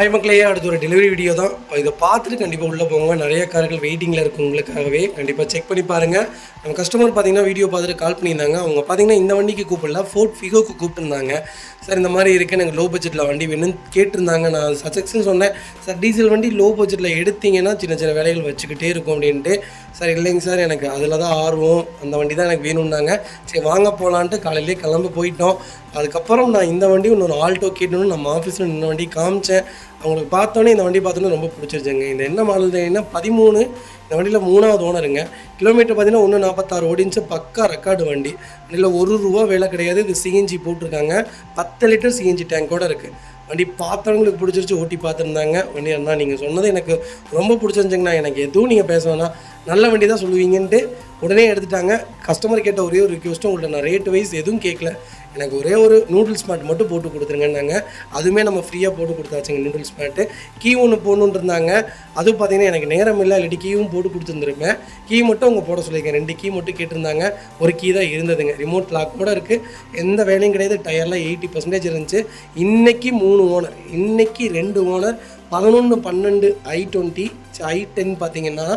Hi மக்களே, அடுத்து ஒரு டெலிவரி வீடியோ தான். இதை பார்த்துட்டு கண்டிப்பாக உள்ளே போங்க. நிறைய கார்கள் வெயிட்டிங்கில் இருக்குது உங்களுக்காகவே. கண்டிப்பாக செக் பண்ணி பாருங்கள். நம்ம கஸ்டமர் பார்த்தீங்கன்னா வீடியோ பார்த்துட்டு கால் பண்ணியிருந்தாங்க. அவங்க பார்த்தீங்கன்னா இந்த வண்டிக்கு கூப்பிடல, ஃபோர்ட் ஃபிகோக்கு கூப்பிட்டுருந்தாங்க. சார் இந்த மாதிரி இருக்குது, எனக்கு லோ பட்ஜெட்டில் வண்டி வேணும்னு கேட்டிருந்தாங்க. நான் சஜெக்ஷன் சொன்னேன், சார் டீசல் வண்டி லோ பட்ஜெட்டில் எடுத்திங்கன்னா சின்ன சின்ன வேலைகள் வச்சுக்கிட்டே இருக்கும் அப்படின்ட்டு. சார் இல்லைங்க சார், எனக்கு அதில் தான் ஆர்வம், அந்த வண்டி தான் எனக்கு வேணும்னாங்க. சரி வாங்க போகலான்ட்டு காலையிலே கிளம்பி போயிட்டோம். அதுக்கப்புறம் நான் இந்த வண்டி இன்னொரு ஆல்டோ கேட்டணும்னு நம்ம ஆஃபீஸில் இந்த வண்டி காமிச்சேன். அவங்களுக்கு பார்த்தோன்னே இந்த வண்டி பார்த்தோன்னே ரொம்ப பிடிச்சிருச்சுங்க. இந்த என்ன மாடல் என்ன 13, இந்த வண்டியில் 3வது ஓனருங்க. கிலோமீட்டர் பார்த்தீங்கன்னா 146 ஓடிச்சு, பக்கா ரெக்கார்டு வண்டி. வண்டியில் ₹1 வேலை கிடையாது. இது சிஎன்ஜி போட்டிருக்காங்க, 10 லிட்டர் சிஎன்ஜி டேங்கோடு இருக்குது. வண்டி பார்த்தவங்களுக்கு பிடிச்சிருச்சு, ஓட்டி பார்த்துருந்தாங்க. வண்டி அண்ணா நீங்கள் சொன்னது எனக்கு ரொம்ப பிடிச்சிருந்துச்சிங்கண்ணா, எனக்கு எதுவும் நீங்கள் பேச வேணாம், நல்ல வண்டி தான் சொல்லுவீங்கன்ட்டு உடனே எடுத்துட்டாங்க. கஸ்டமர் கேட்ட ஒரே ஒரு ரிக்வெஸ்ட்டும், உங்கள்கிட்ட நான் ரேட் வைஸ் எதுவும் கேட்கல, எனக்கு ஒரே ஒரு நூடுல்ஸ் மேட் மட்டும் போட்டு கொடுத்துருங்கன்னாங்க. அதுவுமே நம்ம ஃப்ரீயாக போட்டு கொடுத்தாச்சுங்க நூடுல்ஸ் மேட்டு. கீ ஒன்று போடணுன்னு இருந்தாங்க, அதுவும் பார்த்தீங்கன்னா எனக்கு நேரம் இல்லை, இல்லாட்டி கீவும் போட்டு கொடுத்துருந்துருப்பேன். கீ மட்டும் அவங்க போட சொல்லியிருக்கேன். 2 கீ மட்டும் கேட்டிருந்தாங்க, ஒரு கீ தான் இருந்ததுங்க. ரிமோட் லாக் கூட இருக்குது, எந்த வேலையும் கிடையாது. டயர்லாம் 80% இருந்துச்சு. இன்றைக்கி 3 ஓனர், இன்றைக்கி 2 ஓனர். 11, 12 i20 i10 பார்த்தீங்கன்னா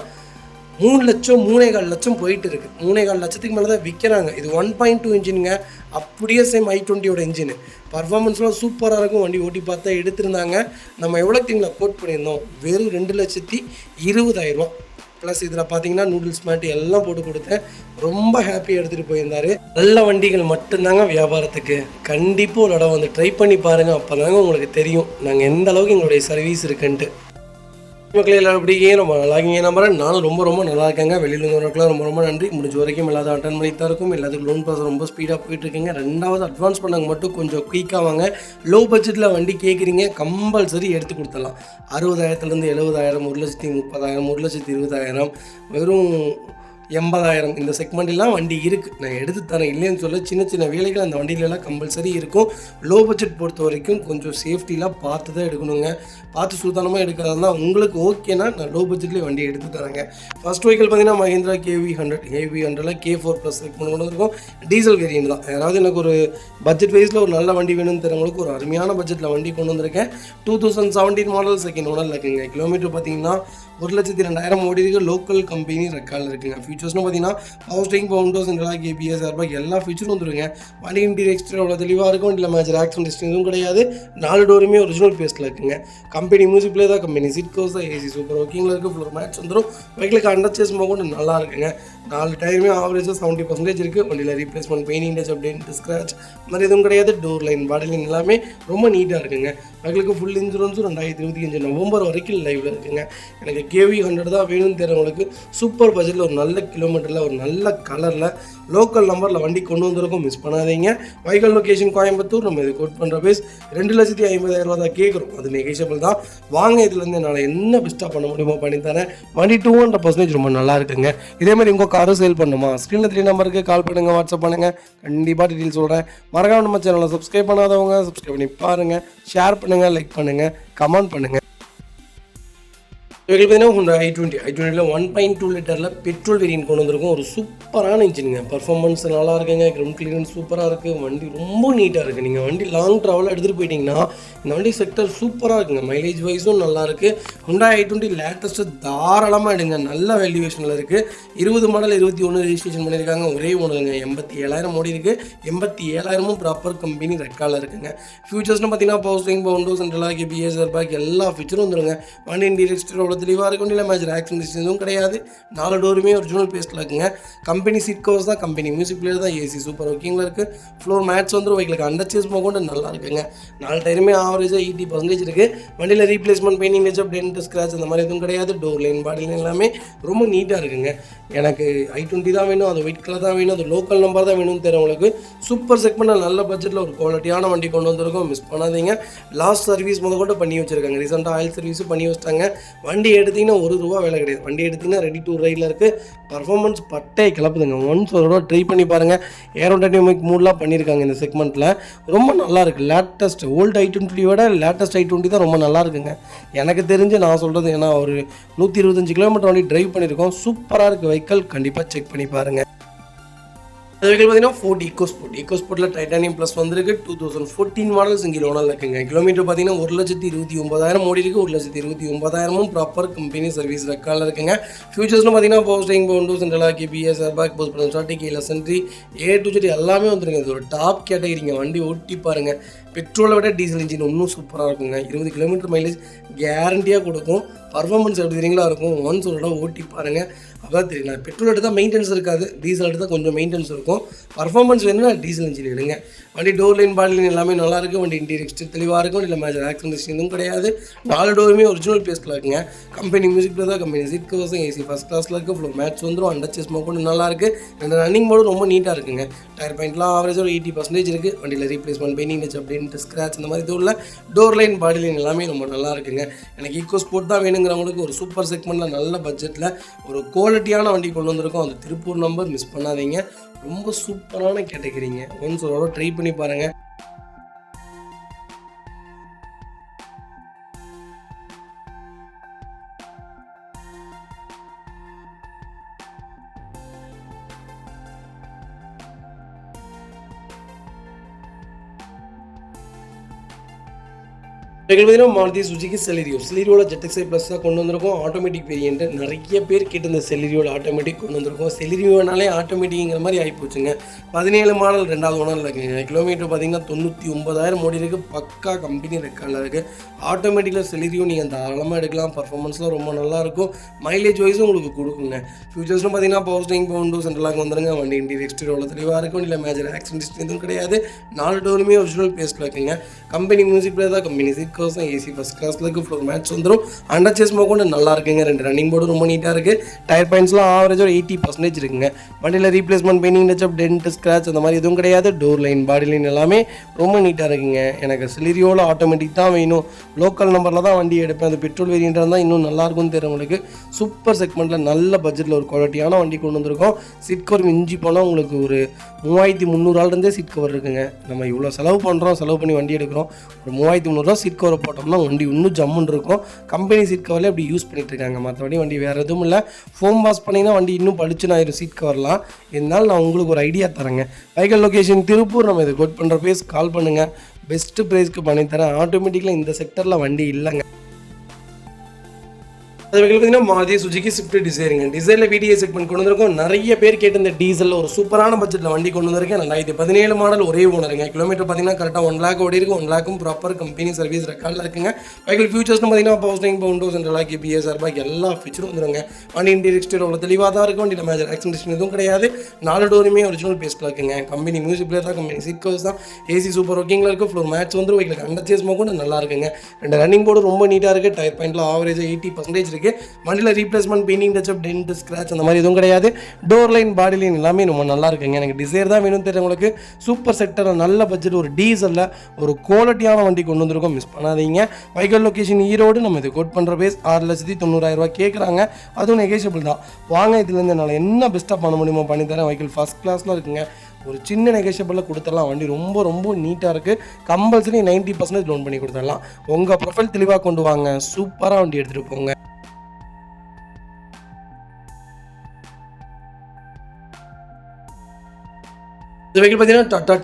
3 லட்சம் 3.25 லட்சம் போயிட்டு இருக்குது. 3.25 லட்சத்துக்கு மேலே தான் விற்கிறாங்க. இது 1.2 இன்ஜினுங்க, அப்படியே சேம் i20யோட இன்ஜினு. பர்ஃபார்மன்ஸ்லாம் சூப்பராக இருக்கும். வண்டி ஓட்டி பார்த்தா எடுத்திருந்தாங்க. நம்ம எவ்வளோ திங்களா கோட் பண்ணியிருந்தோம், வெறும் 2,20,000 ப்ளஸ் இதில் பார்த்தீங்கன்னா நூடுல்ஸ் மேட்டு எல்லாம் போட்டு கொடுத்தேன். ரொம்ப ஹாப்பியாக எடுத்துகிட்டு போயிருந்தார். நல்ல வண்டிகள் மட்டும்தாங்க வியாபாரத்துக்கு. கண்டிப்பாக ஒரு இடம் வந்து ட்ரை பண்ணி பாருங்கள், அப்போ தாங்க உங்களுக்கு தெரியும் நாங்கள் எந்த அளவுக்கு எங்களுடைய சர்வீஸ் இருக்குன்ட்டு. மக்களே எல்லாரும் அப்படியே ரொம்ப நல்லா இருக்கீங்க நம்புறேன். நானும் ரொம்ப நல்லா இருக்கேங்க. வெளியில் இருந்தவர்களுக்குலாம் ரொம்ப நன்றி. முடிஞ்ச வரைக்கும் எல்லாத்தையும் அட்டன் பண்ணி தான் இருக்கும். எல்லாத்துக்கும் லோன் ப்ராசஸ் ரொம்ப ஸ்பீடாக போயிட்டுருக்குங்க. 2வது அட்வான்ஸ் பண்ணாங்க மட்டும் கொஞ்சம் குயிக்காக வாங்க. லோ பட்ஜெட்டில் வண்டி கேட்குறீங்க, கம்பல்சரி எடுத்து கொடுத்துடலாம். 60,000 70,000, 1,30,000, 1,20,000, வெறும் 80,000 இந்த செக்மெண்ட்லாம் வண்டி இருக்குது. நான் எடுத்து தரேன் இல்லைன்னு சொல்ல, சின்ன சின்ன வேலைகள் அந்த வண்டியிலலாம் கம்பல்சரி இருக்கும். லோ பட்ஜெட் பொறுத்த வரைக்கும் கொஞ்சம் சேஃப்டிலாம் பார்த்து தான் எடுக்கணுங்க. பார்த்து சூதானமாக எடுக்கிறதா உங்களுக்கு ஓகேனா நான் லோ பட்ஜெட்லேயே வண்டி எடுத்து தரேங்க. ஃபஸ்ட் வெஹிக்கிள் பார்த்தீங்கன்னா மஹிந்திரா KV100 K4+ செக்மெண்ட் கொண்டு வந்திருக்கும். டீசல் வேரியன்ட் தான். யாராவது எனக்கு ஒரு பட்ஜெட் வைஸில் ஒரு நல்ல வண்டி வேணும்னு தரவங்களுக்கு ஒரு அருமையான பட்ஜெட்டில் வண்டி கொண்டு வந்திருக்கேன். 2017 மாடல், செகண்ட் ஓனர் இருக்குங்க. கிலோமீட்டர் பார்த்தீங்கன்னா 1,02,000 ஓடி இருக்குது. லோக்கல் கம்பெனி ரெக்கார்டில் இருக்குங்க. ஃபீச்சர்ஸ்னு பார்த்தீங்கன்னா power steering, power windows, central lock, ABS, airbag எல்லா ஃபீச்சரும் வந்துருங்க. வண்டி இன்டீரியர் எக்ஸ்டீரியர் அவ்வளோ தெளிவாக இருக்கும். இல்லை மேஜர் ஆக்சிடென்ட் ஹிஸ்ட்ரி எதுவும் கிடையாது. 4 டோருமே ஒரிஜினல் பேஸ்ட்டில் இருக்குங்க. கம்பெனி மியூசிக் பிளே தான், கம்பெனி சீட் கவர்ஸ் தான், AC சூப்பர் ஒர்க்கிங்கில் இருக்குது. ஃப்ளோர் மேட்ச் வந்துடும். வெஹிக்கிளுக்கு அண்டர் சேஸ் கூட நல்லா இருக்குங்க. 4 டயருமே ஆவரேஜாக 70% இருக்குது. வண்டியில் replacement, painting touch, update, scratch மாதிரி எதுவும் கிடையாது. டோர் லைன், பாடி லைன் எல்லாமே ரொம்ப நீட்டாக இருக்குங்க. வெஹிக்கிளுக்கு ஃபுல் இன்சூரன்ஸும் 2025 நவம்பர் வரைக்கும் லைவில் இருக்குங்க. எனக்கு KV100 தான் வேணும்னு தெரிஞ்சவங்களுக்கு சூப்பர் பட்ஜெட்டில் ஒரு நல்ல கிலோமீட்டரில் ஒரு நல்ல கலரில் லோக்கல் நம்பரில் வண்டி கொண்டு வந்திருக்கும். மிஸ் பண்ணாதீங்க. Vehicle location Coimbatore. நம்ம இது கோட் பண்ணுற பேஸ் 2,50,000 தான் கேட்குறோம். அது நெகோஷியபிள் தான். வாங்க, இதுலேருந்து என்னால் என்ன பெஸ்ட்டாக பண்ண முடியுமோ பண்ணித்தரேன். வண்டி 200% ரொம்ப நல்லா இருக்குங்க. இதேமாதிரி உங்கள் காரும் சேல் பண்ணுமா, ஸ்க்ரீனில் 3 நம்பருக்கு கால் பண்ணுங்கள், வாட்ஸ்அப் பண்ணுங்கள். கண்டிப்பாக டீட்டெயில் சொல்கிறேன். மறக்காம நம்ம சேனலை சப்ஸ்கிரைப் பண்ணாதவங்க சப்ஸ்கிரைப் பண்ணி பாருங்கள், ஷேர் பண்ணுங்கள், லைக் பண்ணுங்கள், கமெண்ட் பண்ணுங்கள். வெஹிக்கிள் பார்த்தீங்கன்னா i20 1.2 லிட்டரில் பெட்ரோல் வேரியன்ட் கொண்டு வந்திருக்கும். ஒரு சூப்பரான இன்ஜினுங்க. பர்ஃபார்மன்ஸ் நல்லா இருக்குங்க. கிரவுண்ட் கிளியரன்ஸ் சூப்பராக இருக்குது. வண்டி ரொம்ப நீட்டாக இருக்குது. நீங்கள் வண்டி லாங் ட்ராவலாக எடுத்துகிட்டு போயிட்டீங்கன்னா இந்த வண்டி செக்டர் சூப்பராக இருக்குங்க. மைலேஜ் வைஸும் நல்லா இருக்குது. Hyundai i20 லேட்டஸ்ட்டு தாராளமாக எடுங்க, நல்ல வேல்யூவேஷனில் இருக்குது. 20 மாடல் 21 ரெஜிஸ்ட்ரேஷன் பண்ணியிருக்காங்க. ஒரே ஒன்றுங்க, 87,000 ஓடி இருக்குது. 87,000 ப்ராப்பர் கம்பெனி ரெக்கார்டில் இருக்குங்க. ஃபியூச்சர்ஸ்னு பார்த்தீங்கன்னா power steering, power windows, central lock, ABS, airbag எல்லா ஃபீச்சரும் வந்துருங்க. வண்டி இன்டீரியர் எக்ஸ்டீரியர் தெளிவாக இருக்கும். இல்லை மேஜர் ஆக்சிடென்ட் ஹிஸ்ட்ரி எதுவும் கிடையாது. 4 டோருமே ஒரிஜினல் பேஸ்ட்டில் இருக்குங்க. கம்பெனி சீட் கவர்ஸ் தான், கம்பெனி மியூசிக் பிளேயர் தான், AC சூப்பர் ஒர்க்கிங்கில் இருக்குது. ஃப்ளோர் மேட்ச் வந்துடும். வெஹிக்கிளுக்கு அண்டர் சேஸ் கொண்டு நல்லா இருக்குங்க. 4 டயருமே ஆவரேஜாக 80% இருக்குது. வண்டியில் replacement, painting touch, dent, scratch அந்த மாதிரி எதுவும் கிடையாது. டோர் லைன், பாடி லைன் எல்லாமே ரொம்ப நீட்டாக இருக்குங்க. எனக்கு i20 தான் வேணும், அது ஒயிட் கலர் தான் வேணும், அது லோக்கல் நம்பர் தான் வேணும்னு தெரியும். சூப்பர் செக்மெண்ட்டில் நல்ல பட்ஜெட்டில் ஒரு குவாலிட்டியான வண்டி கொண்டு வந்திருக்கோம். மிஸ் பண்ணாதீங்க. லாஸ்ட் சர்வீஸ் கூட பண்ணி வச்சுருக்காங்க. ரீசெண்டாக ஆயில் சர்வீஸும் பண்ணி வச்சிட்டாங்க. வண்டி எடுத்திங்கன்னா ₹1 வேலை கிடையாது. வண்டி எடுத்திங்கன்னா ரெடி டு ரைடில் இருக்குது. பர்ஃபார்மன்ஸ் பட்டை கிளப்புதுங்க. ஒன்ஸ் ஒரு ட்ரை பண்ணி பாருங்கள். ஏரோடைனமிக் மூட்லாம் பண்ணியிருக்காங்க இந்த செக்மெண்ட்டில். ரொம்ப நல்லா இருக்குது. லேட்டஸ்ட் ஓல்டு i20 விட லேட்டஸ்ட் i20 தான் ரொம்ப நல்லா இருக்குங்க. எனக்கு தெரிஞ்சு நான் சொல்கிறது, ஏன்னா ஒரு 125 கிலோமீட்டர் வண்டி ட்ரைவ் பண்ணியிருக்கோம். சூப்பராக இருக்குது வெஹிக்கல். கண்டிப்பாக செக் பண்ணி பாருங்கள். அதுக்கு பார்த்தீங்கன்னா ஃபோர்ட் ஈகோஸ்போர்ட்டில் டைட்டானியம் ப்ளஸ் வந்திருக்கு. 2014 மாடல் சிங்கிள் ஓனரில் இருக்குங்க. கிலோமீட்டர் பார்த்தீங்கன்னா 1,29,000 ஓடி இருக்குது. 1,29,000 ப்ராப்பர் கம்பெனி சர்வீஸ் ரெக்கார்டில் இருக்குங்க. ஃபியூச்சர்ஸ்னு பார்த்தீங்கன்னா power steering, Bovonto, central lock, ABS, airbag, push button starting, கீழே சென்ட்ரி, A to Z எல்லாமே வந்துருங்க. இது ஒரு டாப் கேட்டகரிங்க. வண்டி ஓட்டி பாருங்கள். பெட்ரோலை விட டீசல் இன்ஜின் இன்னும் சூப்பராக இருக்குங்க. 20 கிலோமீட்டர் மைலேஜ் கேரண்டியாக கொடுக்கும். பர்ஃபார்மன்ஸ் எப்படி தெரியுங்களா இருக்கும். ஒன்ஸ் ஒரு இடம் ஓட்டி பாருங்கள், அதான் தெரியல. பெட்ரோல் எடுத்தால் மெயின்டெனன்ஸ் இருக்காது, டீசல் எடுத்தால் கொஞ்சம் மெயின்டெனன்ஸ் இருக்கும். பர்ஃபார்மன்ஸ் வேணும்னா டீசல் இன்ஜின் எடுங்க. வண்டி டோர் லைன், பாடி லைன் எல்லாமே நல்லாயிருக்கு. வண்டி இன்டீரியர் எக்ஸ்டீரியர் தெளிவாக இருக்கும். இல்லை மேஜர் ஆக்சிடென்ட் எதுவும் கிடையாது. 4 டோருமே ஒரிஜினல் பேஸ்ட்டில் இருக்குங்க. கம்பெனி மியூசிக் தான், கம்பெனி சீட் கவர்ஸும் ஏசி ஃபஸ்ட் கிளாஸில் இருக்குது. ஃப்ளோர் மேட்ச் வந்துடும். அண்டர் ஸ்மோக் கொண்டு நல்லாயிருக்கு. ரெண்டு ரன்னிங் போர்டு ரொம்ப நீட்டாக இருக்குங்க. டயர் பாயிண்ட்லாம் ஆவரேஜாக ஒரு 80% இருக்குது. வண்டியில் ரீப்ளேஸ்மெண்ட், பெயிண்டிங் டச், அப்படின்ட்டு ஸ்க்ராச் இந்த மாதிரி இதுவும் இல்லை. டோர் லைன், பாடி லைன் எல்லாமே ரொம்ப நல்லா இருக்குங்க. எனக்கு ஈகோஸ்போர்ட் தான் வேணுங்கிறவங்களுக்கு ஒரு சூப்பர் செக்மெண்ட்டில் நல்ல பட்ஜெட்டில் ஒரு குவாலிட்டியான வண்டி கொண்டு வந்திருக்கோம். அந்த திருப்பூர் நம்பர் மிஸ் பண்ணாதீங்க. ரொம்ப சூப்பரான கேட்டகரிங்க. ஒன்ஸ் ஒரு ட்ரை பண்ணி பாருங்கள். பார்த்தீங்கன்னா மாருதி சுஜுகி செலிரியோட ZXi ப்ளஸ் தான் கொண்டு வந்திருக்கோம். ஆட்டோமேட்டிக் வேரியன்ட் நிறைய பேர் கேட்டு இந்த செலிரியோட ஆட்டோமேட்டிக் கொண்டு வந்திருக்கோம். செலிரியோனாலே ஆட்டோமேட்டிக்கிற மாதிரி ஆகிப்போச்சுங்க. 17 மாடல் 2வது ஓனரில் இருக்குங்க. கிலோமீட்டர் பார்த்தீங்கன்னா 99,000 ஓடி இருக்குது. பக்கா கம்பெனி ரெக்கார்டில் இருக்குது. ஆட்டோமேட்டிக்கில் செலிரியோ நீங்கள் தாராளமாக எடுக்கலாம். பர்ஃபார்மன்ஸ்லாம் ரொம்ப நல்லாயிருக்கும். மைலேஜ் வைஸும் உங்களுக்கு கொடுக்குங்க. ஃபியூச்சர்ஸ்னு பார்த்தீங்கன்னா power steering, Bovonto, central lock வந்துருங்க. வண்டி இன்டீரியர் எக்ஸ்டீரியர் தெளிவாக இருக்கும். இல்லை மேஜர் ஆக்சிடென்ட் எதுவும் கிடையாது. 4 டோருமே ஒரிஜினல் பேஸ்ட்டில் இருக்குங்க. கம்பெனி மியூசிக் பிளேயர் தான், கம்பெனி சீட் கவர்ஸும் ஏசி ஃபஸ்ட் கிளாஸில் இருக்குது. ஃப்ளோர் மேட்ச் வந்துடும். அண்டர் சேஸ்மோ கொண்டு நல்லா இருக்குங்க. 2 ரன்னிங் போர்டு ரொம்ப நீட்டாக இருக்குது. டயர் பாயிண்ட்ஸ்லாம் ஆவரேஜாக ஒரு 80% இருக்குங்க. வண்டியில் replacement, painting touch, dent, scratch அந்த மாதிரி எதுவும் கிடையாது. டோர் லைன், பாடி லைன் எல்லாமே ரொம்ப நீட்டாக இருக்குங்க. எனக்கு செலிரியோவில் ஆட்டோமேட்டிக் தான் வேணும். லோக்கல் நம்பரில் தான் வண்டி எடுப்பேன். அது பெட்ரோல் வேரியண்ட்டாக இருந்தால் இன்னும் நல்லாயிருக்கும்னு தெரியுங்களுக்கு. சூப்பர் செக்மெண்ட்டில் நல்ல பட்ஜெட்டில் ஒரு குவாலிட்டியான வண்டி கொண்டு வந்திருக்கோம். சீட் கவர் மிஞ்சி போனால் உங்களுக்கு ஒரு 3,300 சீட் கவர் இருக்குங்க. நம்ம இவ்வளோ செலவு பண்ணுறோம், செலவு பண்ணி வண்டி எடுக்கிறோம். ஒரு 3,300 சீட் கவரை போட்டோம்னா வண்டி இன்னும் ஜம்முன்னு இருக்கும். கம்பெனி சீட் கவரில் அப்படி யூஸ் பண்ணிட்டு இருக்காங்க. மற்றபடி வண்டி வேறு எதுவும் இல்லை. ஃபோம் வாஷ் பண்ணிங்கன்னா வண்டி இன்னும் பளிச்சுன்னு ஆயிரும் சீட் கவர்லாம். இருந்தாலும் நான் உங்களுக்கு ஒரு ஐடியா தரேங்க. Vehicle location Tiruppur. நம்ம இதை கோட் பண்ணுற பேஸ் கால் பண்ணுங்கள். பெஸ்ட்டு ப்ரைஸ்க்கு பண்ணித்தரேன். ஆட்டோமேட்டிக்கில் இந்த செக்டரில் வண்டி இல்லைங்க. அது பார்த்தீங்கன்னா மாருதி சுஜுகி ஸ்விஃப்ட் டிசைருங்க. டிசைரில் VDI செக்மெண்ட் கொண்டு வந்திருக்கோம். நிறைய பேர் கேட்டு இந்த டீசலில் ஒரு சூப்பரான பட்ஜெட்டில் வண்டி கொண்டு வந்திருக்கேன். 2017 மாடல் ஒரே ஓனருங்க. கிலோமீட்டர் பார்த்தீங்கன்னா கரெக்டாக 1 லேக் ஓடி இருக்குது. 1 லேக்கும் ப்ராப்பர் கம்பெனி சர்வீஸ் ரெக்கார்டில் இருக்குங்க. வெஹிக்கல் ஃபியூச்சர்ஸ்னு பார்த்தீங்கன்னா power steering, Bovonto, central lock, ABS, airbag எல்லா ஃபீச்சரும் வந்துருங்க. வண்டி இன்டீரியர் எக்ஸ்டீரியர் அவ்வளோ தெளிவாக தான் இருக்கும். வண்டியில் மேஜர் ஆக்சிடென்ட் எதுவும் கிடையாது. 4 டோருமே ஒரிஜினல் பேஸ்ட்டில் இருக்குங்க. கம்பெனி மியூசிக் பிளேயர் தான், கம்பெனி சீட் கவர்ஸ் தான், ஏசி சூப்பர் ஒர்க்கிங்கில் இருக்குது. ஃப்ளோர் மேட்ச் வந்து வெஹிக்கலுக்கு அண்டர் சேஸ்மோ கூட நல்லா இருக்குங்க. 2 ரன்னிங் போர்டு ரொம்ப நீட்டாக இருக்குது. டயர் பாயிண்ட்டில் ஆவரேஜாக 80% இருக்குது. வண்டியில் replacement, painting touch, dent, scratch அந்த மாதிரி எதுவும் கிடையாது. டோர் லைன், பாடி லைன் எல்லாமே ரொம்ப நல்லா இருக்குங்க. எனக்கு டிசைர் தான் வேணும் தெரிஞ்சவங்களுக்கு சூப்பர் செக்டரில் நல்ல பட்ஜெட் ஒரு டீசலில் ஒரு குவாலிட்டியான வண்டி கொண்டு வந்திருக்கோம். மிஸ் பண்ணாதீங்க. Vehicle location Erode. நம்ம இது கோட் பண்ணுற பேஸ் 6,90,000 கேட்குறாங்க. அதுவும் நெகோஷியபிள் தான். வாங்க, இதுலேருந்து என்னால் என்ன பெஸ்ட்டாக பண்ண முடியுமோ பண்ணித்தரேன். வெஹிக்கல் ஃபஸ்ட் கிளாஸில் இருக்குங்க. ஒரு சின்ன நெகோஷியபிளில் கொடுத்துடலாம். வண்டி ரொம்ப ரொம்ப நீட்டாக இருக்குது. கம்பல்சரி 90% லோன் பண்ணி கொடுத்துடலாம். உங்கள் ப்ரொஃபைல் தெளிவாக கொண்டு வாங்க. சூப்பராக வண்டி எடுத்துகிட்டு போங்க. இந்த வெஹிக்கிள் பார்த்தீங்கன்னா டாடா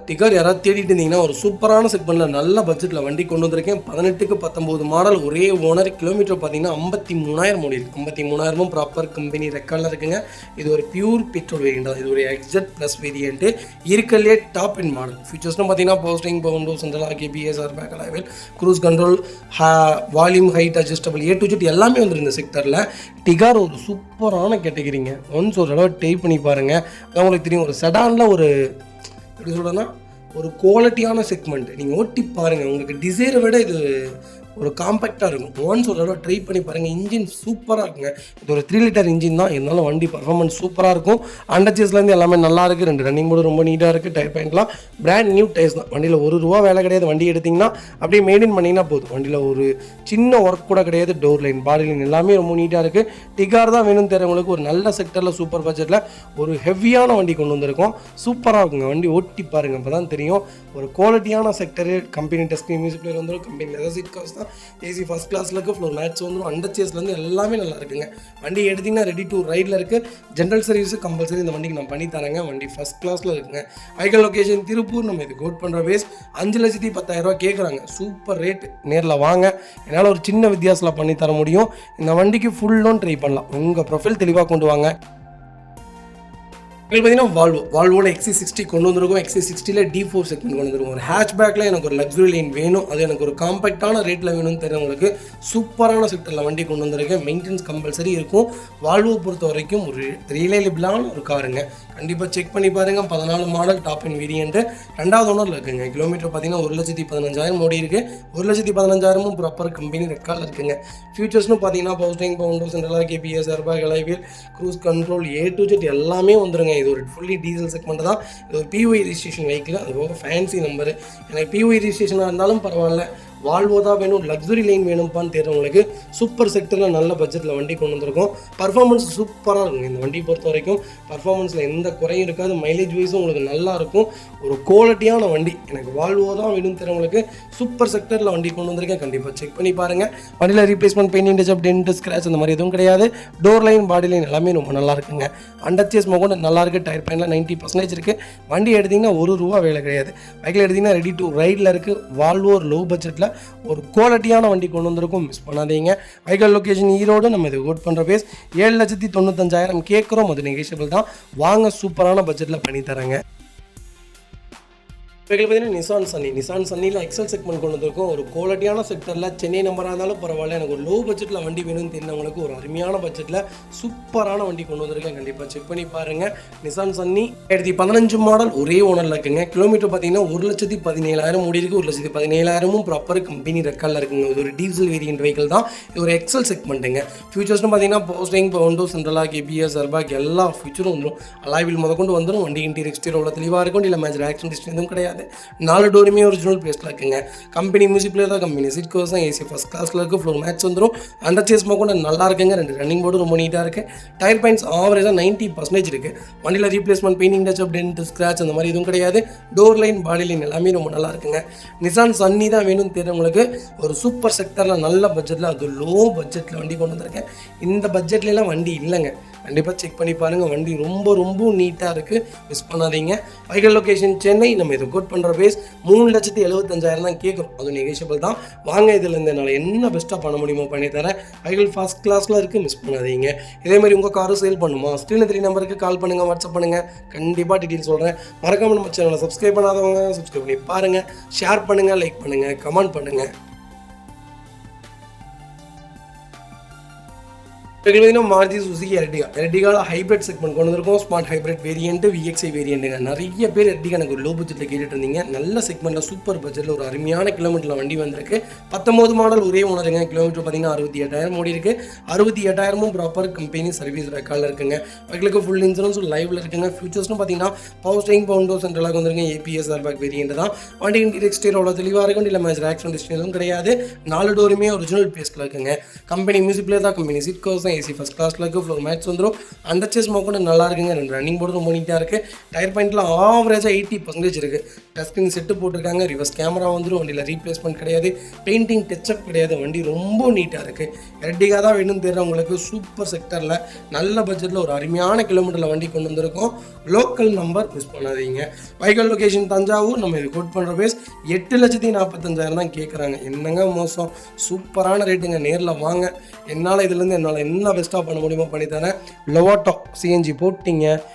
டிகார் யாராவது தேடிட்டு இருந்தீங்கன்னா ஒரு சூப்பரான செக்மெண்ட்டில் நல்ல பட்ஜெட்டில் வண்டி கொண்டு வந்திருக்கேன். 18க்கு 19 மாடல் ஒரே ஓனர். கிலோமீட்டர் பார்த்தீங்கன்னா 53,000 ஓடி இருக்குது. 53,000 ப்ராப்பர் கம்பெனி ரெக்கார்டில் இருக்குங்க. இது ஒரு பியூர் பெட்ரோல் வேரியண்ட் தான். இது ஒரு XZ ப்ளஸ் வேரியண்ட்டு. இருக்கலே டாப் இன் மாடல். ஃபீச்சர்ஸ்னு பார்த்தீங்கன்னா power steering, Bovonto, central lock, ABS, airbag, alloy wheel, cruise control, volume, height adjustable A to Z எல்லாமே வந்துருக்கு இந்த செக்டரில். டிகார் ஒரு சூப்பரான கேட்டகரிங்க. ஒன்ஸ் ஒரு தடவை ட்ரை பண்ணி பாருங்கள். அதான் உங்களுக்கு தெரியும். ஒரு செடானில் ஒரு எப்படி சொல்கிறேன்னா ஒரு குவாலிட்டியான செக்மெண்ட். நீங்கள் ஓட்டி பாருங்கள். உங்களுக்கு டிசைரை விட இது ஒரு காம்பேக்டாக இருக்கும். ஒன்ஸ் ஒரு தடவை ட்ரை பண்ணி பாருங்கள். இன்ஜின் சூப்பராக இருக்குங்க. இது ஒரு 3 லிட்டர் இன்ஜின் தான். இருந்தாலும் வண்டி பர்ஃபார்மன்ஸ் சூப்பராக இருக்கும். அண்டர் சேஸ்லேருந்து எல்லாமே நல்லா இருக்குது. 2 ரன்னிங் போர்டு ரொம்ப நீட்டாக இருக்குது. டயர் பாயிண்ட்லாம் பிராண்ட் நியூ டயர்ஸ் தான். வண்டியில் ₹1 வேலை கிடையாது. வண்டி எடுத்திங்கன்னா அப்படியே மெயின்டைன் பண்ணிங்கன்னா போதும். வண்டியில் ஒரு சின்ன ஒர்க் கூட கிடையாது. டோர் லைன், பாடி லைன் எல்லாமே ரொம்ப நீட்டாக இருக்குது. டிகார் தான் வேணும்னு தெரிஞ்சவங்களுக்கு ஒரு நல்ல செக்டரில் சூப்பர் பட்ஜெட்டில் ஒரு ஹெவியான வண்டி கொண்டு வந்திருக்கோம். சூப்பராக இருக்குங்க. வண்டி ஓட்டி பாருங்கள். அப்போ தான் தெரியும் ஒரு குவாலிட்டியான செக்டரு. கம்பெனி டஸ்கிங் மியூசிக் பிளேயர் வந்துடும். கம்பெனி லெதர் சீட் கவர்ஸ் தான். தான். ஏசி ஃபஸ்ட் கிளாஸில் இருக்குது, ஃப்ளோர் மேட்ச் வந்துடும், அண்டர் சேர்ஸ்லேருந்து எல்லாமே நல்லா இருக்குங்க. வண்டி எடுத்திங்கன்னா ரெடி டு ரைடில் இருக்குது. ஜென்ரல் சர்வீஸு கம்பல்சரி இந்த வண்டிக்கு நான் பண்ணி தரேங்க. வண்டி ஃபஸ்ட் கிளாஸில் இருக்குங்க. Vehicle location Tiruppur. நம்ம இது கோட் பண்ணுற பேஸ் 5,10,000 கேட்குறாங்க. Super rate. நேரில் வாங்க, என்னால் ஒரு சின்ன வித்தியாசத்தில் பண்ணி தர முடியும். இந்த வண்டிக்கு ஃபுல் லோன் ட்ரை பண்ணலாம். உங்கள் ப்ரொஃபைல் தெளிவாக கொண்டு வாங்க. பார்த்தீங்கன்னா வால்வோட XC60 கொண்டு வந்திருக்கும். XC60ல D4 செக்மெண்ட் கொண்டு வந்திருக்கும். ஒரு ஹேட்ச்பேக்கில் எனக்கு ஒரு லக்ஸுரி லைன் வேணும், அது எனக்கு ஒரு காம்பேக்டான ரேட்டில் வேணும்னு தெரிஞ்சவங்களுக்கு சூப்பரான செக்டரில் வண்டி கொண்டு வந்திருக்கேன். மெயின்டெனன்ஸ் கம்பல்சரி இருக்கும். வால்வோ பொறுத்த வரைக்கும் ஒரு ரிலையபிளான ஒரு காருங்க. கண்டிப்பாக செக் பண்ணி பாருங்கள். 14 மாடல் டாப் இன் வேரியன்ட்டு, 2வது ஓனரில் இருக்குங்க. கிலோமீட்டர் பார்த்தீங்கன்னா 1,15,000 ஓடி இருக்குது. 1,15,000 ப்ராப்பர் கம்பெனி ரெக்கார்டில் இருக்குங்க. ஃபியூச்சர்ஸ்னு பார்த்தீங்கன்னா power steering, power Windows, central KBS, airbag, alloy wheel, cruise control, A to Z எல்லாமே வந்துருங்க. இது ஒரு ஃபுல்லி டீசல் செக்மெண்ட் தான். இது ஒரு POI ரிஜிஸ்ட்ரேஷன் வெஹிக்கிள். அது போக ஃபேன்சி நம்பரு. எனக்கு POI ரிஜிஸ்ட்ரேஷனாக இருந்தாலும் பரவாயில்ல, வால்வோ தான் வேணும், லக்ஸுரி லைன் வேணும்ப்பான்னு தெரிஞ்சவங்களுக்கு சூப்பர் செக்டரில் நல்ல பட்ஜெட்டில் வண்டி கொண்டு வந்திருக்கோம். பர்ஃபார்மன்ஸ் சூப்பராக இருக்குங்க. இந்த வண்டி பொறுத்த வரைக்கும் பர்ஃபார்மன்ஸில் எந்த குறையும் இருக்காது. மைலேஜ் வைஸும் உங்களுக்கு நல்லா இருக்கும். ஒரு குவாலிட்டியான வண்டி. எனக்கு வால்வோ தான் வேணும்னு தெரிஞ்சவங்களுக்கு சூப்பர் செக்டரில் வண்டி கொண்டு வந்திருக்கேன். கண்டிப்பாக செக் பண்ணி பாருங்கள். வண்டியில் replacement, painting touch up, dent, scratch அந்த மாதிரி எதுவும் கிடையாது. டோர் லைன், பாடி லைன் எல்லாமே ரொம்ப நல்லா இருக்குங்க. அண்டர் சேஸ் மொகொண்டு நல்லா இருக்குது. டயர் பாயிண்டில் 90% இருக்குது. வண்டி எடுத்திங்கன்னா ₹1 வேலை கிடையாது. பைக்கில் எடுத்திங்கன்னா ரெடி டு ரைடில் இருக்குது. வால்வோ ஒரு லோ பட்ஜெட்டில் ஒரு குவாலிட்டியான வண்டி கொண்டு வந்திருக்கும். மிஸ் பண்ணாதீங்க. Vehicle location Erode. நம்ம இது கோட் பண்ணுற பேஸ் 7,95,000 கேட்குறோம். அது நெகோஷியபிள் தான். வாங்க, சூப்பரான பட்ஜெட்டில் பண்ணி தரேங்க. வெஹிக்கிள் பார்த்தீங்கன்னா நிசான் சன்னியில் எக்ஸல் செக்மெண்ட் கொண்டு வந்திருக்கும். ஒரு குவாலிட்டியான செக்டரில் சென்னை நம்பராக இருந்தாலும் பரவாயில்ல, எனக்கு ஒரு லோ பட்ஜெட்டில் வண்டி வேணும்னு தெரிஞ்சவங்களுக்கு ஒரு அருமையான பட்ஜெட்டில் சூப்பரான வண்டி கொண்டு வந்திருக்கேன். கண்டிப்பாக செக் பண்ணி பாருங்கள். நிசான் சன்னி 2015 மாடல், ஒரே ஓனரில் இருக்குங்க. கிலோமீட்டர் பார்த்தீங்கன்னா 1,17,000 ஓடி இருக்குது. 1,17,000 ப்ராப்பர் கம்பெனி ரெக்கார்டில் இருக்குங்க. இது ஒரு டீசல் வேரியன்ட் வெஹிக்கிள் தான். இது ஒரு எக்ஸல் செக்மெண்ட்டுங்க. ஃபியூச்சர்ஸ்னு பார்த்தீங்கன்னா power steering, power Windows, central KBS, airbag எல்லா ஃபியூச்சரும் வந்துடும். அலாய்வில் முதற்கொண்டு வந்துடும். வண்டி இன்டீரியர் எக்ஸ்டீரியர் தெளிவாக இருக்கும். இல்லை மேஜர் ஆக்சிடென்ட் ஹிஸ்டரி எதுவும் கிடையாது. 4 டோருமே ஒரிஜினல் பிளேஸில் இருக்குங்க. கம்பெனி மியூசிக் பிளேயர் தான். கம்பெனி சீட் கவர்ஸ் தான். ஏசி ஃபஸ்ட் கிளாஸில் இருக்குது. ஃப்ளோர் மேட்ச் வந்துடும். அண்டர் சேஸ் கூட நல்லா இருக்குங்க. 2 ரன்னிங் போர்டு ரொம்ப நீட்டாக இருக்குது. டயர் பாயிண்ட்ஸ் ஆவரேஜாக 90% இருக்குது. வண்டியில் replacement, painting touch up, dent, scratch அந்த மாதிரி எதுவும் கிடையாது. டோர் லைன், பாடி லைன் எல்லாமே ரொம்ப நல்லா இருக்குங்க. நிசான் சன்னி தான் வேணும்னு தெரிஞ்சவங்களுக்கு ஒரு சூப்பர் செக்டரில் நல்ல பட்ஜெட்டில், அது லோ பட்ஜெட்டில் வண்டி கொண்டு வந்திருக்கேன். இந்த பட்ஜெட்லாம் வண்டி இல்லைங்க. கண்டிப்பாக செக் பண்ணி பாருங்கள். வண்டி ரொம்ப நீட்டாக இருக்குது. மிஸ் பண்ணாதீங்க. Vehicle location Chennai. நம்ம இது கோட் பண்ணுற பேஸ் 3,75,000 தான் கேட்குறோம். அது நெகோஷியபிள் தான். வாங்க, இதில் என்னால் என்ன பெஸ்ட்டாக பண்ண முடியுமோ பண்ணி தரேன். வெஹிக்கல் ஃபர்ஸ்ட் கிளாஸில் இருக்குது. மிஸ் பண்ணாதீங்க. இதேமாதிரி உங்கள் காரும் சேல் பண்ணுமா, ஸ்க்ரீனில் 3 நம்பருக்கு கால் பண்ணுங்கள், வாட்ஸ்அப் பண்ணுங்கள். கண்டிப்பாக டீட்டெயில் சொல்கிறேன். மறக்காமல் நம்ம சேனலை சப்ஸ்கிரைப் பண்ணாதவங்க சப்ஸ்கிரைப் பண்ணி பாருங்கள். ஷேர் பண்ணுங்கள், லைக் பண்ணுங்கள், கமெண்ட் பண்ணுங்கள். மாருதி சுசுகி எர்டிகால ஹைப்ரிட் செக்மெண்ட் கொண்டு வந்திருக்கோம். Smart hybrid variant, VXI வேரியன்ட்டுங்க. நிறைய பேர் எர்டிகா எனக்கு ஒரு லோ பட்ஜெட்டில் கேட்டுட்டு இருந்தீங்க. நல்ல செக்மெண்ட்டில் சூப்பர் பட்ஜெட்டில் ஒரு அருமையான கிலோமீட்டரில் வண்டி வந்திருக்கு. 19 மாடல், ஒரே ஓனருங்க. கிலோமீட்டர் பார்த்தீங்கன்னா 68,000 ஓடி இருக்குது. 68,000 ப்ராப்பர் கம்பெனி சர்வீஸ் ரெக்கார்டில் இருக்குங்க. வெஹிக்கிளுக்கு ஃபுல் இன்சூரன்ஸ் லைவில் இருக்குங்க. ஃபியூச்சர்ஸ்னு பார்த்தீங்கன்னா பவர் ஸ்டீரிங், பவர் விண்டோஸ், சென்ட்ரலாக வந்துருங்க. APS, ஏர்பேக் வேரியன்ட் தான். வண்டி இன்டீரியர் எக்ஸ்டீரியர் அவ்வளோ தெளிவாக இருக்கும். இல்லை மேஜர் ஆக்சிடென்ட் ஹிஸ்டரி எதுவும் கிடையாது. 4 டோருமே ஒரிஜினல் பிளேஸில் இருக்குங்க. கம்பெனி மியூசிக் பிளேயர் தான். கம்பெனி சீட் கவர்ஸ் தான். ஏசி ஃபஸ்ட் கிளாஸில் இருக்குது. ஃப்ளோர் மேட்ச் வந்துடும். அண்டர் சேஸ் கூட நல்லா இருக்குங்க. 2 ரன்னிங் போர்டு ரொம்ப நீட்டாக இருக்குது. டயர் பாயிண்டில் ஆவரேஜாக 80% இருக்குது. டச் ஸ்க்ரீன் செட்டு போட்டிருக்காங்க. ரிவர்ஸ் கேமரா வந்துடும். வண்டியில் ரீப்ளேஸ்மெண்ட் கிடையாது. பெயிண்டிங் டச்சப் கிடையாது. வண்டி ரொம்ப நீட்டாக இருக்குது. எர்டிகா தான் வேணும்னு தெரிஞ்சவங்களுக்கு சூப்பர் செக்டரில் நல்ல பட்ஜெட்டில் ஒரு அருமையான கிலோமீட்டரில் வண்டி கொண்டு வந்திருக்கோம். லோக்கல் நம்பர் மிஸ் பண்ணாதீங்க. Vehicle location Thanjavur. நம்ம இது கோட் பண்ணுற பேஸ் 8,45,000 தான் கேட்குறாங்க. என்னங்க மோசம், சூப்பரான ரேட்டுங்க. நேரில் வாங்க. என்னால் என்ன பெஸ்ட்டாக பண்ண முடியுமோ பண்ணி தரேன். லொவாட்டோ சிஎன்ஜி போட்டிங்க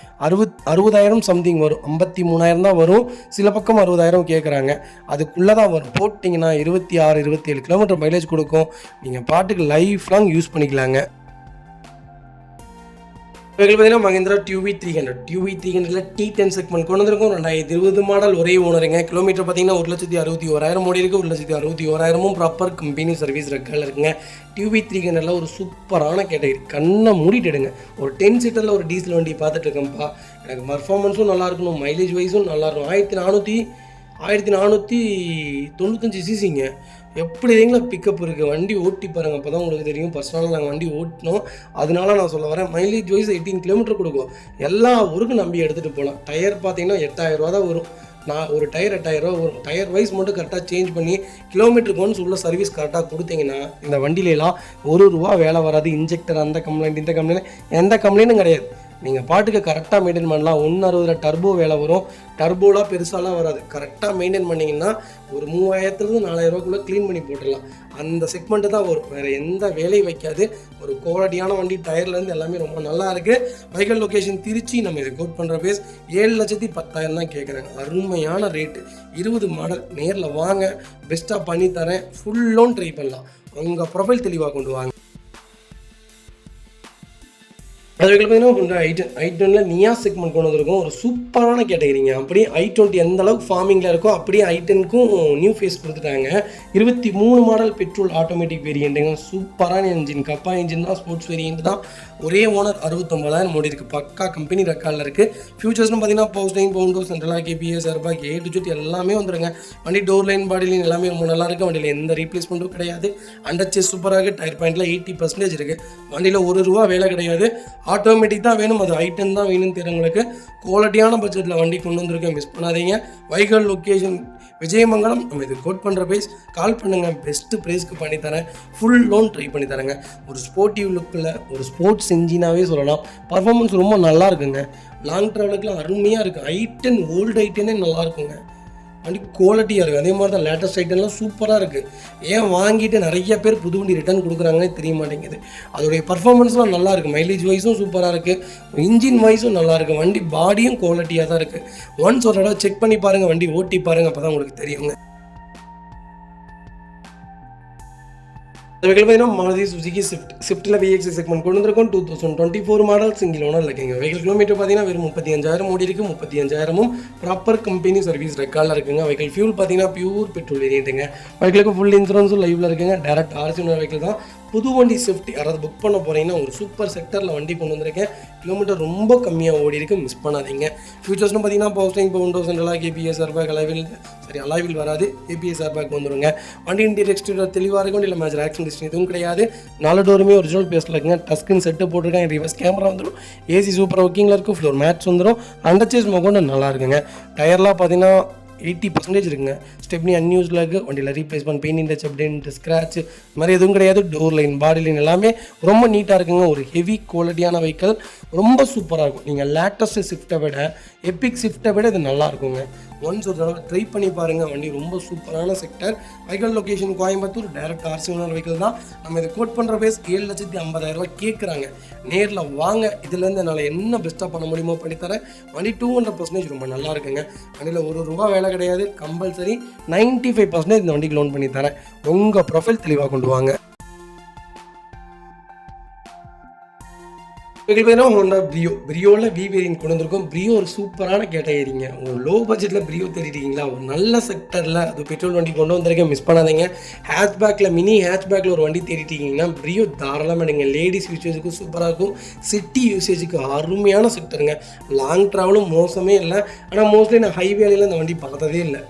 60,000 சம்திங் வரும். 53,000 தான் வரும். சில பக்கம் 60,000 கேட்குறாங்க. அதுக்குள்ளே தான் வரும். போட்டிங்கன்னா 26, 27 கிலோமீட்டர் மைலேஜ் கொடுக்கும். நீங்கள் பாட்டுக்கு லைஃப் லாங் யூஸ் பண்ணிக்கலாங்க. பார்த்தீங்கன்னா மஹிந்திரா QV300 T10 செக்மெண்ட் கொண்டு வந்திருக்கும். 2020 மாடல், ஒரே ஓனருங்க. கிலோமீட்டர் பார்த்தீங்கன்னா 1,61,000 ஓடி இருக்குது. 1,61,000 ப்ராப்பர் கம்பெனி சர்வீஸ் ரெக்கார்டில் இருக்குங்க. QV300 ஒரு சூப்பரான கேட்டகரி. கண்ணை மூடிட்டுடுங்க. ஒரு 10 சீட்டரில் ஒரு டீசல் வண்டி பார்த்துட்டு இருக்கேன்ப்பா. எனக்கு பர்ஃபார்மன்ஸும் நல்லா இருக்கணும், மைலேஜ் வைஸும் நல்லா இருக்கும். 1495 சிசிங்க. எப்படி எங்களை பிக்கப் இருக்குது. வண்டி ஓட்டி பாருங்கள், அப்போ தான் உங்களுக்கு தெரியும். பர்சனலாக நாங்கள் வண்டி ஓட்டினோம், அதனால நான் சொல்ல வரேன். மைலேஜ் வைஸ் 18 கிலோமீட்டர் கொடுக்கும். எல்லா ஊருக்கும் நம்பி எடுத்துகிட்டு போகலாம். டயர் பார்த்தீங்கன்னா 8,000 ரூபா தான் வரும். நான் ஒரு டயர் 8000 ரூபா வரும். டயர் வைஸ் மட்டும் கரெக்டாக சேஞ்ச் பண்ணி கிலோமீட்டருக்கு ஒன்ஸ் உள்ள சர்வீஸ் கரெக்டாக கொடுத்தீங்கன்னா இந்த வண்டியிலலாம் ₹1 வேலை வராது. இன்ஜெக்டர் அந்த கம்ப்ளைண்ட் இந்த கம்ப்ளைண்ட் எந்த கம்ப்ளைண்ட்டும் கிடையாது. நீங்கள் பாட்டுக்கு கரெக்டாக மெயின்டைன் பண்ணலாம். 160 டர்போ வேலை வரும். டர்போலாம் பெருசாலாம் வராது. கரெக்டாக மெயின்டைன் பண்ணிங்கன்னா ஒரு 3000லேருந்து 4000 க்ளீன் பண்ணி போட்டுடலாம். அந்த செக்மெண்ட்டு தான் வரும். வேறு எந்த வேலையும் வைக்காது. ஒரு குவாலிட்டியான வண்டி, டயர்லேருந்து எல்லாமே ரொம்ப நல்லா இருக்குது. Vehicle location Trichy. நம்ம இது கோட் பண்ணுற பேஸ் 7,10,000 தான் கேட்குறாங்க. அருமையான ரேட்டு. 20 மாடல். நேரில் வாங்க, பெஸ்ட்டாக பண்ணி தரேன். ஃபுல் லோன் ட்ரை பண்ணலாம். உங்கள் ப்ரொஃபைல் தெளிவாக கொண்டு வாங்க. அது பார்த்தீங்கன்னா i10 நியா செக்மெண்ட் கொண்டு வந்திருக்கும். ஒரு சூப்பரான கேட்டகரிங்க. அப்படியே i20 எந்த அளவுக்கு ஃபார்மிங்கில் இருக்கோ அப்படியே i10க்கும் நியூ ஃபேஸ் கொடுத்துட்டாங்க. 23 மாடல் பெட்ரோல் ஆட்டோமேட்டிக் வேரியண்ட்டுங்க. சூப்பரான இன்ஜின், கப்பா இன்ஜின் தான், ஸ்போர்ட்ஸ் வேரியண்ட் தான். ஒரே ஓனர் 69,000 ஓடி இருக்குது. பக்கா கம்பெனி ரெக்கார்டில் இருக்குது. ஃபியூச்சர்ஸ்னு பார்த்தீங்கன்னா power steering, power window, central lock, KPS, airbag, A to Z எல்லாமே வந்துருங்க. வண்டி டோர் லைன், பாடி லைன் எல்லாமே ரொம்ப நல்லா இருக்குது. வண்டியில் எந்த ரீப்ளேஸ்மெண்ட்டும் கிடையாது. அண்டர் செஸ் சூப்பராக இருக்குது. டயர் பாயிண்டில் 80% இருக்குது. வண்டியில் ₹1 வேலை கிடையாது. ஆட்டோமேட்டிக் தான் வேணும், அது i10 தான் வேணும்னு தெரியுங்களுக்கு. குவாலிட்டியான பட்ஜெட்டில் வண்டி கொண்டு வந்திருக்கேன், மிஸ் பண்ணாதீங்க. Vehicle location Vijayamangalam. நம்ம இது கோட் பண்ணுற ப்ரைஸ். கால் பண்ணுங்கள், பெஸ்ட்டு ப்ரைஸ்க்கு பண்ணித்தரேன். ஃபுல் லோன் ட்ரை பண்ணி தரேங்க. ஒரு ஸ்போர்ட்டிவ் லுக்கில் ஒரு ஸ்போர்ட்ஸ் இன்ஜினாகவே சொல்லலாம். பர்ஃபார்மன்ஸ் ரொம்ப நல்லா இருக்குங்க. லாங் ட்ராவலுக்குலாம் அருமையாக இருக்குது. i10 ஓல்டு i10 நல்லா இருக்குங்க. வண்டி குவாலிட்டியாக இருக்குது. அதே மாதிரி தான் லேட்டஸ்ட் ஐட்டம்லாம் சூப்பராக இருக்குது. ஏன் வாங்கிட்டு நிறைய பேர் புது வண்டி ரிட்டர்ன் கொடுக்குறாங்கன்னு தெரிய மாட்டேங்குது. அதோடைய பர்ஃபார்மன்ஸ்லாம் நல்லா இருக்குது. மைலேஜ் வைஸும் சூப்பராக இருக்குது. இன்ஜின் வைஸும் நல்லா இருக்குது. வண்டி பாடியும் குவாலிட்டியாக தான் இருக்குது. ஒன்ஸ் ஒரு தடவை செக் பண்ணி பாருங்கள், வண்டி ஓட்டி பாருங்கள், அப்போ தான் உங்களுக்கு தெரியுங்க. வெஹிக்கல் பார்த்தீங்கன்னா மாருதி சுசுகி ஸ்விஃப்ட்டில் VX செக்மெண்ட் கொண்டு வந்திருக்கும். 2024 மாடல், சிங்கிள் ஓனர் இருக்குங்க. வெஹிக்கல் கிலோமீட்டர் பார்த்தீங்கன்னா வெறும் 35,000 ஓடி இருக்குது. 35,000ம் ப்ராப்பர் கம்பெனி சர்வீஸ் ரெக்கார்டில் இருக்குங்க. வெஹிக்கல் ஃபியூல் பார்த்தீங்கன்னா பியூர் பெட்ரோல் வேரியண்ட்டுங்க. வெஹிக்கலுக்கு ஃபுல் இன்சூரன்ஸும் லைவில் இருக்குங்க. டேரக்ட் RC வெஹிக்கல் தான். புது வண்டி ஸ்விஃப்ட் யாராவது புக் பண்ண போகிறீங்கன்னா ஒரு சூப்பர் செக்டரில் வண்டி கொண்டு வந்திருக்கேன். கிலோமீட்டர் ரொம்ப கம்மியாக ஓடி இருக்குது, மிஸ் பண்ணாதீங்க. ஃபியூச்சர்ஸ்னு பார்த்தீங்கன்னா power steering, power window, central lock, KPS, airbag, alloy wheel வராது. ABS ஏர்பேக் வந்துருங்க. வண்டி இன்டீரியர் எக்ஸ்டீரியர் தெளிவாக இருக்கும். இல்லை மேஜர் ஆக்சிடென்ட் ஹிஸ்டரி எதுவும் கிடையாது. 4 டோருமே ஒரிஜினல் பேஸில் இருக்குங்க. டச் ஸ்க்ரீன் செட்டு போட்டிருக்கேன். ரிவர்ஸ் கேமரா வந்துடும். AC சூப்பர் ஒர்க்கிங்கில் இருக்கும். ஃப்ளோர் மேட்ஸ் வந்துடும். அண்டர் சேஸ் மொகொண்டு நல்லா இருக்குங்க. டயர்லாம் பார்த்தீங்கன்னா 80% இருக்குங்க. ஸ்டெப்னி அன்யூஸ்டில் இருக்குது. வண்டியில் replacement, painting touch, update, scratch இது மாதிரி எதுவும் கிடையாது. டோர் லைன், பாடி லைன் எல்லாமே ரொம்ப நீட்டாக இருக்குங்க. ஒரு ஹெவி குவாலிட்டியான வெஹிக்கல், ரொம்ப சூப்பராக இருக்கும். நீங்கள் லேட்டஸ்ட் ஸ்விஃப்ட்டை விட, எபிக் ஸ்விஃப்ட்டை விட இது நல்லா இருக்குங்க. ஒன்ஸ் ஒரு தடவை ட்ரை பண்ணி பாருங்கள். வண்டி ரொம்ப சூப்பரான sector. Vehicle location Coimbatore. Direct RC vehicle தான். நம்ம இதை கோட் பண்ணுற பேஸ் 7,50,000 கேட்குறாங்க. நேரில் வாங்க. இதுலேருந்து என்னால் என்ன பெஸ்ட்டாக பண்ண முடியுமோ பண்ணித்தரேன். வண்டி 200% ரொம்ப நல்லா இருக்குங்க. வண்டியில் ₹1 வேலை கிடையாது. கம்பல்சரி 95% இந்த வண்டிக்கு லோன் பண்ணி தரேன். உங்கள் ப்ரொஃபைல் தெளிவாக கொண்டு வாங்க. ஹோண்டா பிரியோவில் V வேரியன்ட் கொண்டு வந்திருக்கோம். பிரியோ ஒரு சூப்பரான கேட்டகரிங்க. ஒரு லோ பட்ஜெட்டில் பிரியோ தேடிட்டீங்களா, ஒரு நல்ல செக்டரில் அது பெட்ரோல் வண்டி கொண்டு வந்திருக்கேன், மிஸ் பண்ணாதீங்க. ஹேட்ச்பேக்கில், மினி ஹேட்ச்பேக்கில் ஒரு வண்டி தேடிட்டீங்கன்னா பிரியோ தாராளமாக எடுங்க. லேடிஸ் யூசேஜுக்கும் சூப்பராக இருக்கும். சிட்டி யூசேஜுக்கு அருமையான செக்டருங்க. லாங் ட்ராவலும் மோசமே இல்லை. ஆனால் மோஸ்ட்லி நான் ஹைவேலையில் இந்த வண்டி பார்த்ததே இல்லை.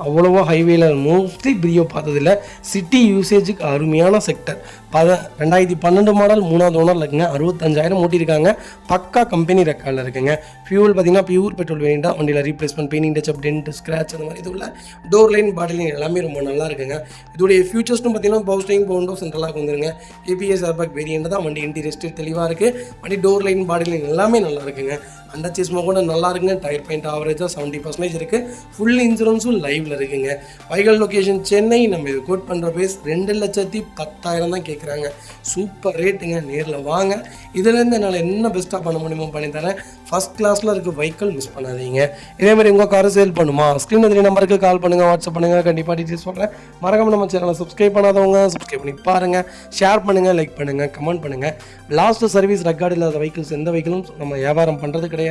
அவ்வளோவா ஹைவேல மோஸ்ட்லி பிரியோ பார்த்ததில்ல. சிட்டி யூசேஜுக்கு அருமையான செக்டர். 2012 மாடல், 3வது ஓனர் இருக்குங்க. 65,000 ஓட்டியிருக்காங்க. பக்கா கம்பெனி ரெக்கார்டில் இருக்குங்க. ஃபியூல் பார்த்தீங்கன்னா பியூர் பெட்ரோல் வேரியண்டா. வண்டியில் replacement, painting touch, dent, scratch அந்த மாதிரி இது உள்ள டோர் லைன், பாடி லைன் எல்லாமே ரொம்ப நல்லா இருக்குங்க. இதோடைய ஃபியூச்சர்ஸ்னு பார்த்தீங்கன்னா பவர் ஸ்டீரிங், பவுண்டோ, சென்ட்ரலாக வந்துருங்க. ABS ஏர்பேக் வேரியண்ட் தான். வண்டி இன்டீரியர் தெளிவாக இருக்குது. வண்டி டோர் லைன், பாடி லைன் எல்லாமே நல்லா இருக்குங்க. அண்டர் சேஸ் கூட நல்லா இருக்குங்க. டயர் பாயிண்ட் ஆவரேஜாக 70% இருக்குது. ஃபுல் இன்சூரன்ஸும் லைவில் இருக்குங்க. Vehicle location Chennai. நம்ம இது கோட் பண்ணுற பேஸ் 2,10,000 தான் கேட்குறாங்க. சூப்பர் ரேட்டுங்க. நேரில் வாங்க. இதுலேருந்து என்னால் என்ன பெஸ்ட்டாக பண்ண முடியுமோ பண்ணித்தரேன். ஃபஸ்ட் கிளாஸில் இருக்குது வெஹிக்கல், மிஸ் பண்ணாதீங்க. இதேமாதிரி உங்கள் காரை சேல் பண்ணுமா, ஸ்க்ரீன் 3 நம்பருக்கு கால் பண்ணுங்கள், வாட்ஸ்அப் பண்ணுங்கள். கண்டிப்பாக டீட்டெயில்ஸ் சொல்கிறேன். மறக்காம நம்ம சேனலை சப்ஸ்கிரைப் பண்ணாதவங்க சப்ஸ்கிரைப் பண்ணி பாருங்கள். ஷேர் பண்ணுங்கள், லைக் பண்ணுங்கள், கமெண்ட் பண்ணுங்கள். லாஸ்ட்டு சர்வீஸ் ரெக்கார்டு இல்லாத வெஹிக்கிள்ஸ் எந்த வெஹிக்கிளும் நம்ம வியாபாரம் பண்ணுறது கிடையாது.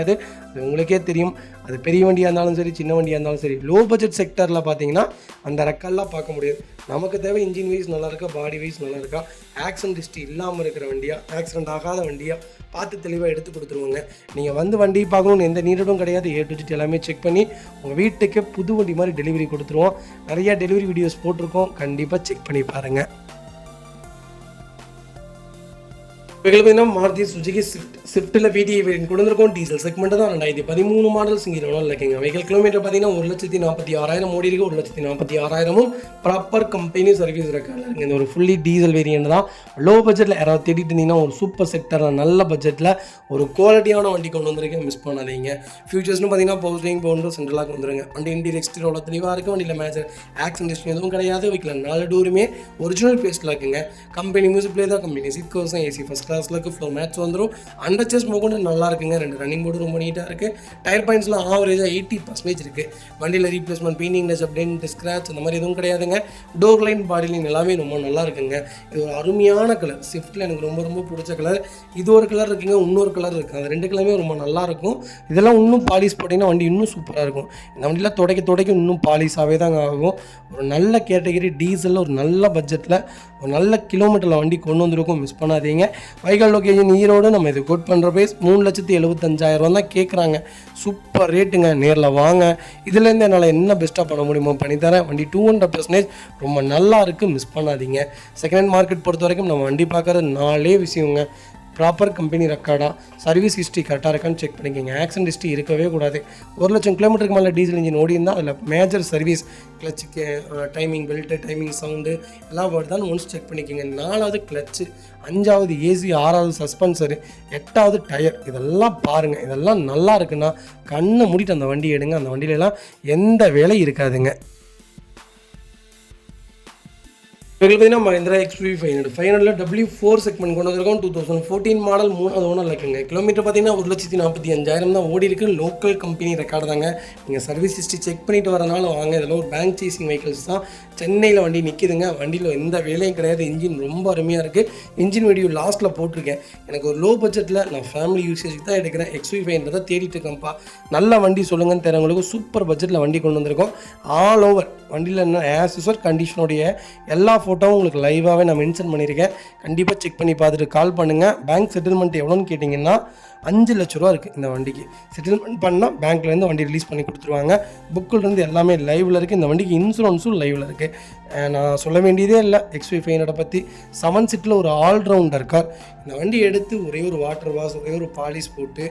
அது உங்களுக்கே தெரியும். அது பெரிய வண்டியாக இருந்தாலும் சரி, சின்ன வண்டியாக இருந்தாலும் சரி. லோ பட்ஜெட் செக்டரில் பார்த்தீங்கன்னா அந்த ரெக்கார்டெலாம் பார்க்க முடியாது. நமக்கு தேவை இன்ஜின் வைஸ் நல்லா இருக்கா, பாடி வைஸ் நல்லா இருக்கா, ஆக்சிடென்ட் ஹிஸ்ட்ரி இல்லாமல் இருக்கிற வண்டியா, ஆக்சிடென்ட் ஆகாத வண்டியா பார்த்து தெளிவாக எடுத்து கொடுத்துருவாங்க. நீங்கள் வந்து வண்டி பார்க்கணுன்னு எந்த நீடும் கிடையாது. A to Z எல்லாமே செக் பண்ணி உங்கள் வீட்டுக்கு புது வண்டி மாதிரி டெலிவரி கொடுத்துருவோம். நிறையா டெலிவரி வீடியோஸ் போட்டிருக்கோம். கண்டிப்பாக செக் பண்ணி பாருங்கள். இவங்களுக்கு பார்த்தீங்கன்னா மாருதி சுஜுகி ஸ்விஃப்ட்டில் VDI வேரியன்ட் கொண்டு வந்திருக்கோம். டீசல் செக்மெண்ட் தான் 2013 மாடல் சிங்கிள் ஓனர் இருக்குங்க. வெஹிக்கல் கிலோமீட்டர் பார்த்தீங்கன்னா 1,46,000 ஓடி இருக்கு. 1,46,000 ப்ராப்பர் கம்பெனி சர்வீஸ் ரெக்கார்டில் இருக்குங்க. இந்த ஒரு ஃபுல்லி டீசல் வேரியன்ட் தான். லோ பட்ஜெட்டில் யாராவது தேடிட்டு இருந்தீங்கன்னா ஒரு சூப்பர் செக்டரில் நல்ல பட்ஜெட்டில் ஒரு குவாலிட்டியான வண்டி கொண்டு வந்திருக்கேன், மிஸ் பண்ணாதீங்க. ஃபியூச்சர்ஸ்னு பார்த்தீங்கன்னா பவுஸ்டிங் பவுண்டர் சென்ட்ரலாக வந்துருங்க. வண்டி இன்டீரியர் எக்ஸ்டீரியர் தெளிவாக இருக்குது. வண்டியில் மேஜர் ஆக்சிடென்ட் ஹிஸ்ட்ரி எதுவும் கிடையாது. வைக்கல 4 டோருமே ஒரிஜினல் பேஸ்ட்டில் இருக்குங்க. கம்பெனி மியூசிக் பிளே தான், கம்பெனி சீட் கவர்ஸ் தான், ஏசி ஃபஸ்ட் கிளாஸில் இருக்குது. ஃப்ளோர் மேட்ச் வந்துடும். அண்டர் செஸ் மோகன் நல்லா இருக்குங்க. 2 ரன்னிங் போர்டு ரொம்ப நீட்டாக இருக்குது. டயர் பாயிண்ட்ஸ்லாம் ஆவரேஜாக 80% இருக்குது. வண்டியில் replacement, painting, touch dent, scratch அந்த மாதிரி எதுவும் கிடையாதுங்க. டோர் லைன், பாடி லைன் எல்லாமே ரொம்ப நல்லா இருக்குங்க. இது ஒரு அருமையான கலர். ஸ்விஃப்ட்டில் எனக்கு ரொம்ப ரொம்ப பிடிச்ச கலர். இது ஒரு கலர் இருக்குங்க, இன்னொரு கலர் இருக்குது. அந்த 2 கலருமே ரொம்ப நல்லா இருக்கும். இதெல்லாம் இன்னும் பாலிஷ் போட்டிங்கன்னா வண்டி இன்னும் சூப்பராக இருக்கும். இந்த வண்டியில் துடைக்க இன்னும் பாலிஷாகவே தாங்க ஆகும். ஒரு நல்ல கேட்டகரி டீசலில் ஒரு நல்ல பட்ஜெட்டில் ஒரு நல்ல கிலோமீட்டரில் வண்டி கொண்டு வந்திருக்கும், மிஸ் பண்ணாதீங்க. வைகல் லொக்கேஷன் ஈரோடு. நம்ம இது கோட் பண்ணுற ப்ரைஸ் 3,75,000 தான் கேட்குறாங்க. சூப்பர் ரேட்டுங்க. நேரில் வாங்க. இதுலேருந்து என்னால் என்ன பெஸ்ட்டாக பண்ண முடியுமோ பண்ணித்தரேன். வண்டி 200% ரொம்ப நல்லா இருக்குது, மிஸ் பண்ணாதீங்க. செகண்ட் ஹேண்ட் மார்க்கெட் பொறுத்த வரைக்கும் நம்ம வண்டி பார்க்குறது 4 விஷயங்க. ப்ராப்பர் கம்பெனி ரெக்கார்டாக, சர்வீஸ் ஹிஸ்ட்ரி கரெக்டாக இருக்கான்னு செக் பண்ணிக்கோங்க. ஆக்சிடென்ட் ஹிஸ்ட்ரி இருக்கவே கூடாது. 1,00,000 கிலோமீட்டருக்கு மேலே டீசல் இன்ஜின் ஓடி இருந்தால் அதில் மேஜர் சர்வீஸ், கிளச்சுக்கு டைமிங் பெல்ட்டு, டைமிங் சவுண்டு எல்லாம் வருதான்னு ஒன்ஸ் செக் பண்ணிக்கோங்க. 4வது கிளச்சு, 5வது ஏசி, 6வது சஸ்பென்சரு, 8வது டயர், இதெல்லாம் பாருங்கள். இதெல்லாம் நல்லா இருக்குன்னா கண்ணை மூடிட்டு அந்த வண்டி எடுங்க. அந்த வண்டியிலலாம் எந்த வேலை இருக்காதுங்க. பார்த்தீங்கன்னா மஹிந்திரா XUV 500 W4 செக்மெண்ட் கொண்டு வந்திருக்கோம். 2014 மாடல் 3வது ஓனர் இருக்குங்க. கிலோமீட்டர் பார்த்தீங்கன்னா 1,45,000 தான் ஓடி இருக்கு. லோக்கல் கம்பெனி ரெக்கார்டு தாங்க. நீங்கள் சர்வீஸ் ஹிஸ்ட்ரி செக் பண்ணிட்டு வரனால வாங்க. இதெல்லாம் ஒரு பேங்க் சேசிங் வெஹிக்கிள்ஸ் தான். சென்னையில் வண்டி நிற்கிதுங்க. வண்டியில் எந்த வேலையும் கிடையாது. இன்ஜின் ரொம்ப அருமையாக இருக்குது. இன்ஜின் வீடியோ லாஸ்ட்டில் போட்டிருக்கேன். எனக்கு ஒரு லோ பட்ஜெட்டில் நான் ஃபேமிலி யூசேஜுக்கு தான் எடுக்கிறேன். XUV 500 தான் தேடிட்டு இருக்கேன்ப்பா. நல்ல வண்டி சொல்லுங்கன்னு தரவங்களுக்கு சூப்பர் பட்ஜெட்டில் வண்டி கொண்டு வந்திருக்கோம். ஆல் ஓவர் வண்டியில் என்ன ஆஸ் யூஸ்வல் கண்டிஷனுடைய எல்லா ஃபோட்டோவும் உங்களுக்கு லைவாகவே நான் மென்ஷன் பண்ணியிருக்கேன். கண்டிப்பாக செக் பண்ணி பார்த்துட்டு கால் பண்ணுங்கள். பேங்க் செட்டில்மெண்ட் எவ்வளோன்னு கேட்டிங்கன்னா 5 லட்ச ரூபா இருக்குது இந்த வண்டிக்கு. செட்டில்மெண்ட் பண்ணால் பேங்க்லேருந்து வண்டி ரிலீஸ் பண்ணி கொடுத்துருவாங்க. புக்கிலேருந்து எல்லாமே லைவில் இருக்குது. இந்த வண்டிக்கு இன்சூரன்ஸும் லைவில் இருக்குது. நான் சொல்ல வேண்டியதே இல்லை XUV 500 பற்றி. 7 சீட்டில் ஒரு ஆல்ரவுண்டர் கார். இந்த வண்டி எடுத்து ஒரே ஒரு வாட்டர் வாஷ், ஒரே ஒரு பாலிஷ் போட்டு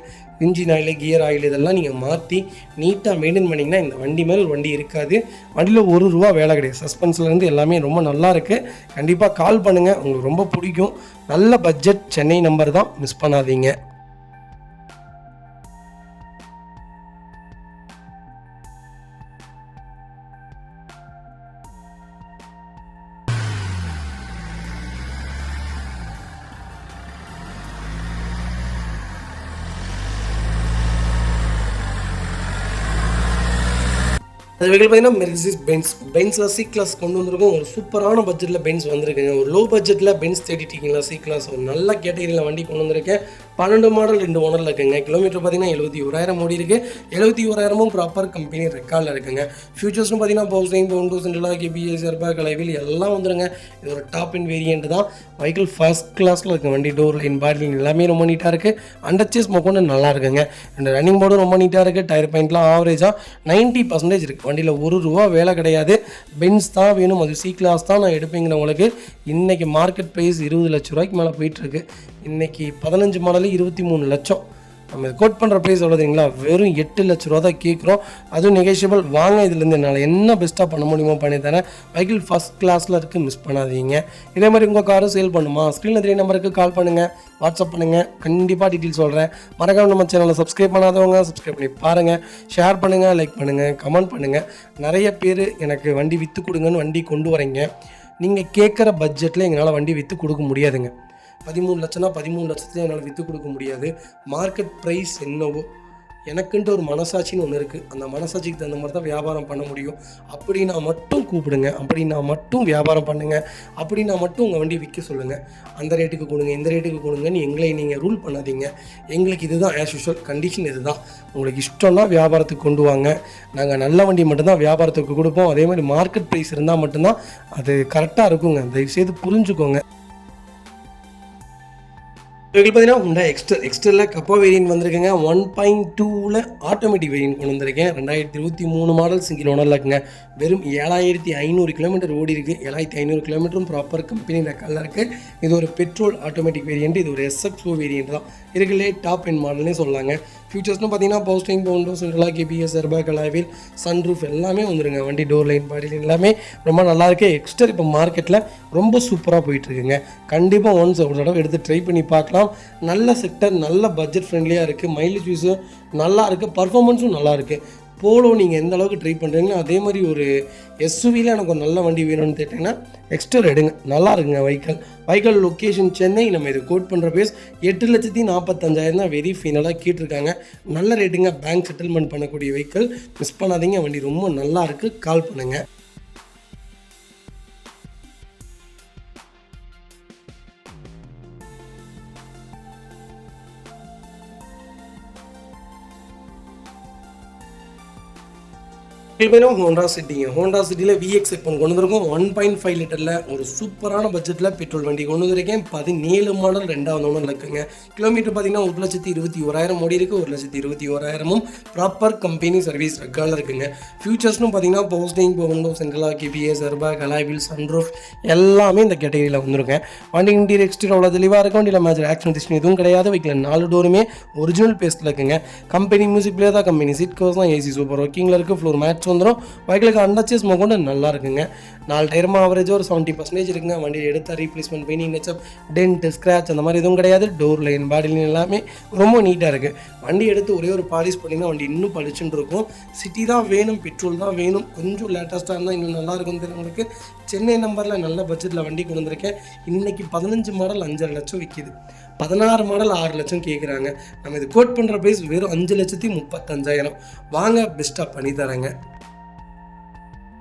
இன்ஜின் ஆயில், கியர் ஆயில் இதெல்லாம் நீங்கள் மாற்றி நீட்டாக மெயின்டைன் பண்ணிங்கன்னா இந்த வண்டி மேலே ஒரு வண்டி இருக்காது. வண்டியில் ₹1 வேலை கிடையாது. சஸ்பென்ஸ்லேருந்து எல்லாமே ரொம்ப நல்லா இருக்குது. கண்டிப்பாக கால் பண்ணுங்கள், உங்களுக்கு ரொம்ப பிடிக்கும். நல்ல பட்ஜெட் சென்னை நம்பர் தான், மிஸ் பண்ணாதீங்க. அது வெஹிக்கிள் பார்த்தீங்கன்னா மெர்சிடிஸ் பென்ஸில் C கிளாஸ் கொண்டு வந்திருக்கோம். ஒரு சூப்பரான பட்ஜெட்டில் பென்ஸ் வந்திருக்குங்க. ஒரு லோ பட்ஜெட்டில் பென்ஸ் தேடிட்டீங்களா C கிளாஸ் ஒரு நல்ல கேட்டகரியில் வண்டி கொண்டு வந்திருக்கேன். 12 மாடல் 2 ஓனரில் இருக்குங்க. கிலோமீட்டர் பார்த்தீங்கன்னா 71,000 ஓடி இருக்குது. 71,000 ப்ராப்பர் கம்பெனி ரெக்கார்டில் இருக்குங்க. ஃபியூச்சர்ஸ்னு பார்த்தீங்கன்னா பவுஸ்டிங், பவுண்டர், சென்ட்ரலாக, KBS, ஏர்பேக், கலைவில் எல்லாம் வந்துருங்க. இது ஒரு டாப் இன் வேரியன்ட் தான். வெஹிக்கிள் ஃபர்ஸ்ட் கிளாஸில் இருக்குது. வண்டி டோர் லைன், பாடி லைன் எல்லாமே ரொம்ப நீட்டாக இருக்குது. அண்டர் சேஸ் மொக்கொண்டு நல்லா இருக்குங்க. 2 ரன்னிங் போர்டும் ரொம்ப நீட்டாக இருக்குது. டயர் பாயிண்ட்லாம் ஆவரேஜாக 90% இருக்குது. வண்டியில் ₹1 வேலை கிடையாது. பென்ஸ் தான் வேணும், அது C கிளாஸ் தான் நான் எடுப்பேங்கிறவங்களுக்கு இன்றைக்கி மார்க்கெட் ப்ரைஸ் 20 லட்ச ரூபாய்க்கு மேலே போயிட்டுருக்கு. இன்றைக்கி 15 மாடலு 23 லட்சம். நம்ம கோட் பண்ணுற ப்ரைஸ் எவ்வளோ தெரியுங்களா? வெறும் 8 லட்ச ரூபா தான் கேட்குறோம். அதுவும் நெகோஷியபிள். வாங்க, இதுலேருந்து என்னால் என்ன பெஸ்ட்டாக பண்ண முடியுமோ பண்ணி தரேன். வெஹிக்கிள் ஃபஸ்ட் கிளாஸில் இருக்குது, மிஸ் பண்ணாதீங்க. இதே மாதிரி உங்கள் காரும் சேல் பண்ணுமா? ஸ்க்ரீனில் 3 நம்பருக்கு கால் பண்ணுங்கள், வாட்ஸ்அப் பண்ணுங்கள். கண்டிப்பாக டீட்டெயில் சொல்கிறேன். மறக்காம நம்ம சேனலை சப்ஸ்கிரைப் பண்ணாதவங்க சப்ஸ்கிரைப் பண்ணி பாருங்கள். ஷேர் பண்ணுங்கள், லைக் பண்ணுங்கள், கமெண்ட் பண்ணுங்கள். நிறைய பேர் எனக்கு வண்டி விற்று கொடுங்கன்னு வண்டி கொண்டு வரீங்க. நீங்கள் கேட்குற பட்ஜெட்டில் எங்களால் வண்டி விற்று கொடுக்க முடியாதுங்க. 13 லட்சம்னா 13 லட்சத்துலேயே என்னால் விற்று கொடுக்க முடியாது. மார்க்கெட் ப்ரைஸ் என்னவோ, எனக்குன்ட்டு ஒரு மனசாட்சின்னு ஒன்று இருக்குது. அந்த மனசாட்சிக்கு தகுந்த மாதிரி தான் வியாபாரம் பண்ண முடியும். அப்படின்னா மட்டும் கூப்பிடுங்க, அப்படின்னா மட்டும் வியாபாரம் பண்ணுங்கள், அப்படின்னா மட்டும் உங்கள் வண்டி விற்க சொல்லுங்கள். அந்த ரேட்டுக்கு கொடுங்க, இந்த ரேட்டுக்கு கொடுங்கன்னு எங்களை நீங்கள் ரூல் பண்ணாதீங்க. எங்களுக்கு இதுதான் ஆஸ் யூஷுவல் கண்டிஷன். இதுதான் உங்களுக்கு இஷ்டம்னா வியாபாரத்துக்கு கொண்டு வாங்க. நாங்கள் நல்ல வண்டி மட்டும்தான் வியாபாரத்துக்கு கொடுப்போம். அதே மாதிரி மார்க்கெட் ப்ரைஸ் இருந்தால் மட்டும்தான் அது கரெக்டாக இருக்குங்க. தயவுசெய்து புரிஞ்சுக்கோங்க. வெஹிக்கிள் பார்த்தீங்கன்னா ஹுண்டாய் எக்ஸ்டரில் கப்பா வேரியன்ட் வந்திருக்குங்க. 1.2ல் ஆட்டோமேட்டிக் வேரியன்ட் கொண்டு வந்திருக்கேன். 2023 மாடல் சிங்கிள் ஓனரில் இருக்குங்க. வெறும் 7500 கிலோமீட்டர் ஓடி இருக்குது. 7500 கிலோமீட்டரும் ப்ராப்பர் கம்பெனி ரெக்கார்டில் இருக்குது. இது ஒரு பெட்ரோல் ஆட்டோமேட்டிக் வேரியன்ட். இது ஒரு SX4 வேரியன்ட் தான். இருக்குல்லே டாப் எண்ட் மாடல்னே சொல்லலாங்க. ஃபியூச்சர்ஸ்னு பார்த்தீங்கன்னா பவர் ஸ்டீரிங், பவுண்டோ, central lock, ABS, airbag, alloy wheel, sunroof எல்லாமே வந்துருங்க. வண்டி டோர் லைன், பாடி லைன் எல்லாமே ரொம்ப நல்லாயிருக்கு. எக்ஸ்டர் இப்போ மார்க்கெட்டில் ரொம்ப சூப்பராக போயிட்டுருக்குங்க. கண்டிப்பாக ஒன்ஸ் ஒரு தடவை எடுத்து ட்ரை பண்ணி பார்க்கலாம். நல்ல செக்டர், நல்ல பட்ஜெட் ஃப்ரெண்ட்லியாக இருக்குது. மைலேஜ் யூஸும் நல்லா இருக்குது, பர்ஃபார்மன்ஸும் நல்லா இருக்குது. போலோ நீங்கள் எந்த அளவுக்கு ட்ரை பண்ணுறீங்களோ அதே மாதிரி ஒரு SUVயில் எனக்கு ஒரு நல்ல வண்டி வேணும்னு கேட்டிங்கன்னா எக்ஸ்டர் எடுங்க. நல்லா இருக்குங்க வைக்கல் லொக்கேஷன் சென்னை. நம்ம இது கோட் பண்ணுற பேஸ் 8,45,000 தான் வெரி ஃபைனலாக கேட்டிருக்காங்க. நல்ல ரேட்டுங்க. பேங்க் செட்டில்மெண்ட் பண்ணக்கூடிய வெஹிக்கிள். மிஸ் பண்ணாதீங்க. வண்டி ரொம்ப நல்லா இருக்குது. கால் பண்ணுங்கள். ஹோண்டா சிட்டியில் VX செக்மெண்ட் கொண்டு வந்திருக்கோம். 1.5 லிட்டரில் ஒரு சூப்பரான பட்ஜெட்டில் பெட்ரோல் வண்டி கொண்டு வந்திருக்கேன். 17 மாடல் 2வது ஓனர் இருக்குங்க. கிலோமீட்டர் பார்த்தீங்கன்னா 1,21,000 ஓடி இருக்குது. 1,21,000 ப்ராப்பர் கம்பெனி சர்வீஸ் ரெக்கார்டில் இருக்குங்க. ஃபியூச்சர்ஸ்னு பார்த்தீங்கன்னா பவர் ஸ்டீரிங், பவுண்டோ, central lock, ABS, airbag, alloy wheel, sunroof எல்லாமே இந்த கேட்டகரியில் வந்திருக்கேன். வண்டி இன்டீரியர் எக்ஸ்டீரியர் அவ்வளோ தெளிவாக இருக்கும். வண்டியில் மேஜர் ஆக்சிடென்ட் எதுவும் கிடையாது. வைக்கல 4 டோருமே ஒரிஜினல் பேஸ்ட்டில் இருக்குங்க. கம்பெனி மியூசிக் பிளேயர் தான். கம்பெனி சீட் கவர்ஸ் தான். AC சூப்பர் ஒர்க்கிங்கில் இருக்குது. ஃப்ளோர் மேட்ச் வந்துடும். பைக்கிலுக்கு அண்டர்ச்சேஸ் கொண்டு நல்லா இருக்குங்க. 4 டயரும் ஆவரேஜ் ஒரு 70% இருக்குங்க. வண்டியில் எடுத்த replacement, painting, touch up, dent, scratch அந்த மாதிரி எதுவும் கிடையாது. டோர் லைன், பாடி லைன் எல்லாமே ரொம்ப நீட்டாக இருக்குது. வண்டி எடுத்து ஒரே ஒரு பாலிஷ் பண்ணிங்கன்னா வண்டி இன்னும் பளிச்சுன்னு இருக்கும். சிட்டி தான் வேணும், பெட்ரோல் தான் வேணும். கொஞ்சம் லேட்டஸ்ட்டாக இருந்தால் இன்னும் நல்லா இருக்கும் தெரியுங்களுக்கு. சென்னை நம்பரில் நல்ல பட்ஜெட்டில் வண்டி கொண்டு வந்திருக்கேன். இன்றைக்கி 15 மாடல் 5.5 லட்சம் விற்கிது. 16 மாடல் 6 லட்சம் கேட்குறாங்க. நம்ம இது கோட் பண்ணுற ப்ரைஸ் வெறும் 5,35,000. வாங்க, பெஸ்ட்டாக பண்ணி தரேங்க.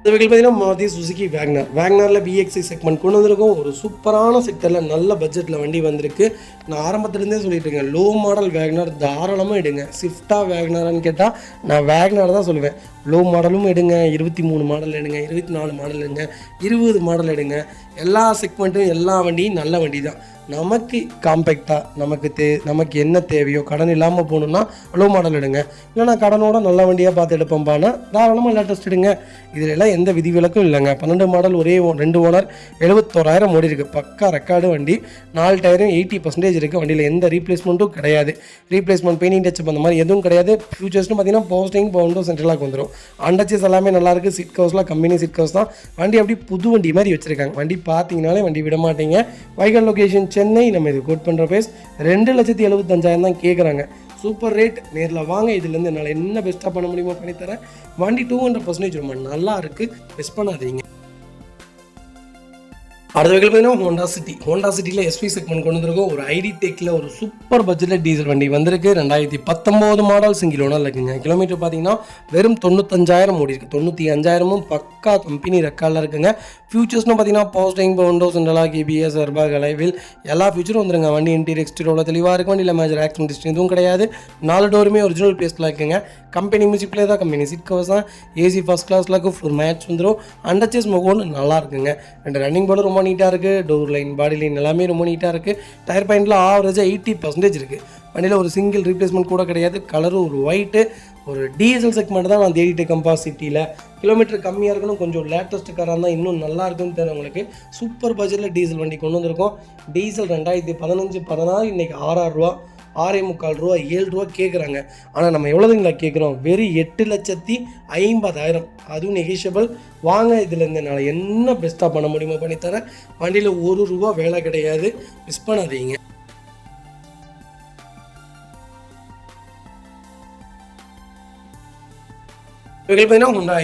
இந்த வெஹிக்கிள் பார்த்தீங்கன்னா மாருதி சுசுகி வேக்னாரில் VXI செக்மெண்ட் கொண்டு வந்திருக்கோம். ஒரு சூப்பரான செக்டரில் நல்ல பட்ஜெட்டில் வண்டி வந்திருக்கு. நான் ஆரம்பத்துலேருந்தே சொல்லிட்டு இருக்கேன், லோ மாடல் வேக்னார் தாராளமாக எடுங்க. ஸ்விஃப்டாக வேக்னாரான்னு கேட்டால் நான் வேக்னார் தான் சொல்லுவேன். லோ மாடலும் எடுங்க, 23 மாடல் எடுங்க, 24 மாடல் எடுங்க, 20 மாடல் எடுங்க. எல்லா செக்மெண்ட்டும் எல்லா வண்டியும் நல்ல வண்டி தான். நமக்கு காம்பேக்டாக நமக்கு என்ன தேவையோ, கடன் இல்லாமல் போகணுன்னா லோ மாடல் எடுங்க. இல்லைனா கடனோட நல்ல வண்டியாக பார்த்து எடுப்போம்பானா தாராளமாக லேட்டஸ்ட் எடுங்க. இதில் எல்லாம் எந்த விதிவிலக்கும் இல்லைங்க. 12 மாடல் ஒரே 2 ஓனர் 71,000 ஓடி இருக்குது. பக்கா ரெக்கார்டு வண்டி. 4 டயரும் 80% இருக்குது. வண்டியில் எந்த ரீப்ளேஸ்மெண்ட்டும் கிடையாது. ரீப்ளேஸ்மெண்ட், பெயிண்டிங், டச்சப் அந்த மாதிரி எதுவும் கிடையாது. ஃபியூச்சர்ஸ்னு பார்த்தீங்கன்னா பவர் ஸ்டீரிங், பவுண்டோ, சென்ட்ரலாக் வந்துடும். அண்டர்ச்சேஸ் எல்லாமே நல்லாயிருக்கு. சீட் கவர்ஸ்லாம் கம்பெனி சீட் கவர்ஸ் தான். வண்டி அப்படி புது வண்டி மாதிரி வச்சுருக்காங்க. வண்டி பார்த்தீங்கனாலே வண்டி விட மாட்டீங்க. வைக்கல் லொக்கேஷன் சென்னை. நம்ம இது கோட் பண்ணுற பேஸ் 2,75,000 தான் கேட்குறாங்க. Super rate. நேரில் வாங்க. இதுலேருந்து என்னால் என்ன பெஸ்ட்டாக பண்ண முடியுமோ பண்ணித்தரேன். வண்டி 200% ரொம்ப நல்லா இருக்குது. மிஸ் பண்ணாதீங்க. அடுத்த வெஹிக்கிள் பார்த்தீங்கன்னா ஹோண்டா சிட்டியில் SV செக்மெண்ட் கொண்டு வந்திருக்கோம். ஒரு ID டெக்கில் ஒரு சூப்பர் பட்ஜெட்டில் டீசல் வண்டி வந்திருக்கு. 2019 மாடல் சிங்கிள் ஓனர் இருக்குங்க. கிலோமீட்டர் பார்த்தீங்கன்னா வெறும் 95,000 ஓடி இருக்குது. 95,000 பக்கா கம்பெனி ரெக்கார்டில் இருக்குங்க. ஃபியூச்சர்ஸ்னு பார்த்தீங்கன்னா பவர் ஸ்டீரிங், பவுண்டோ, central lock, ABS, airbag, alloy wheel எல்லா ஃபியூச்சரும் வந்துருங்க. வண்டி இன்டீரியர் எக்ஸ்டீரியர் தெளிவாக இருக்கும். வண்டியில் மேஜர் ஆக்சிடென்ட் எதுவும் கிடையாது. 4 டோருமே ஒரிஜினல் பேஸ்ட்டில் இருக்குங்க. கம்பெனி மியூசிக் பிளேயர் தான். கம்பெனி சீட் கவர்ஸ் தான். AC ஃபர்ஸ்ட் கிளாஸில் இருக்கும். ஃபுல் மேட்ச் வந்துடும். அண்டர்ச்சேஸ் கொண்டு நல்லா இருக்குங்க. 2 ரன்னிங் போர்டு ரொம்ப நீட்டாக இருக்குது. டோர் லைன், பாடி லைன் எல்லாமே ரொம்ப நீட்டாக இருக்குது. டயர் பாயிண்டில் ஆவரேஜாக 80% இருக்குது. வண்டியில் ஒரு சிங்கிள் ரீப்ளேஸ்மெண்ட் கூட கிடையாது. கலரும் ஒரு ஒயிட்டு. ஒரு டீசல் செக்மெண்ட் தான் நான் தேடிட்டு கம்பாஸ் சிட்டியில். கிலோமீட்டர் கம்மியாக இருக்கணும், கொஞ்சம் லேட்டஸ்ட் காராக இருந்தால் இன்னும் நல்லா இருக்குன்னு தெரியும் உங்களுக்கு. சூப்பர் பட்ஜெட்டில் டீசல் வண்டி கொண்டு வந்திருக்கோம். டீசல் 2015-16 இன்றைக்கி 6,000 ரூபா, 6,300 ரூபா, 7 ரூபா கேட்குறாங்க. ஆனால் நம்ம எவ்வளோதுங்களா கேட்குறோம்? வெறும் 8,50,000. அதுவும் நெகிஷியபிள். வாங்க, இதில் என்னால் என்ன பெஸ்ட்டாக பண்ண முடியுமோ பண்ணித்தரேன். வண்டியில் 1 ரூபா வேலை கிடையாது. மிஸ் பண்ணாதீங்க. வெஹிக்கிள் பார்த்தீங்கன்னா ஹோண்டா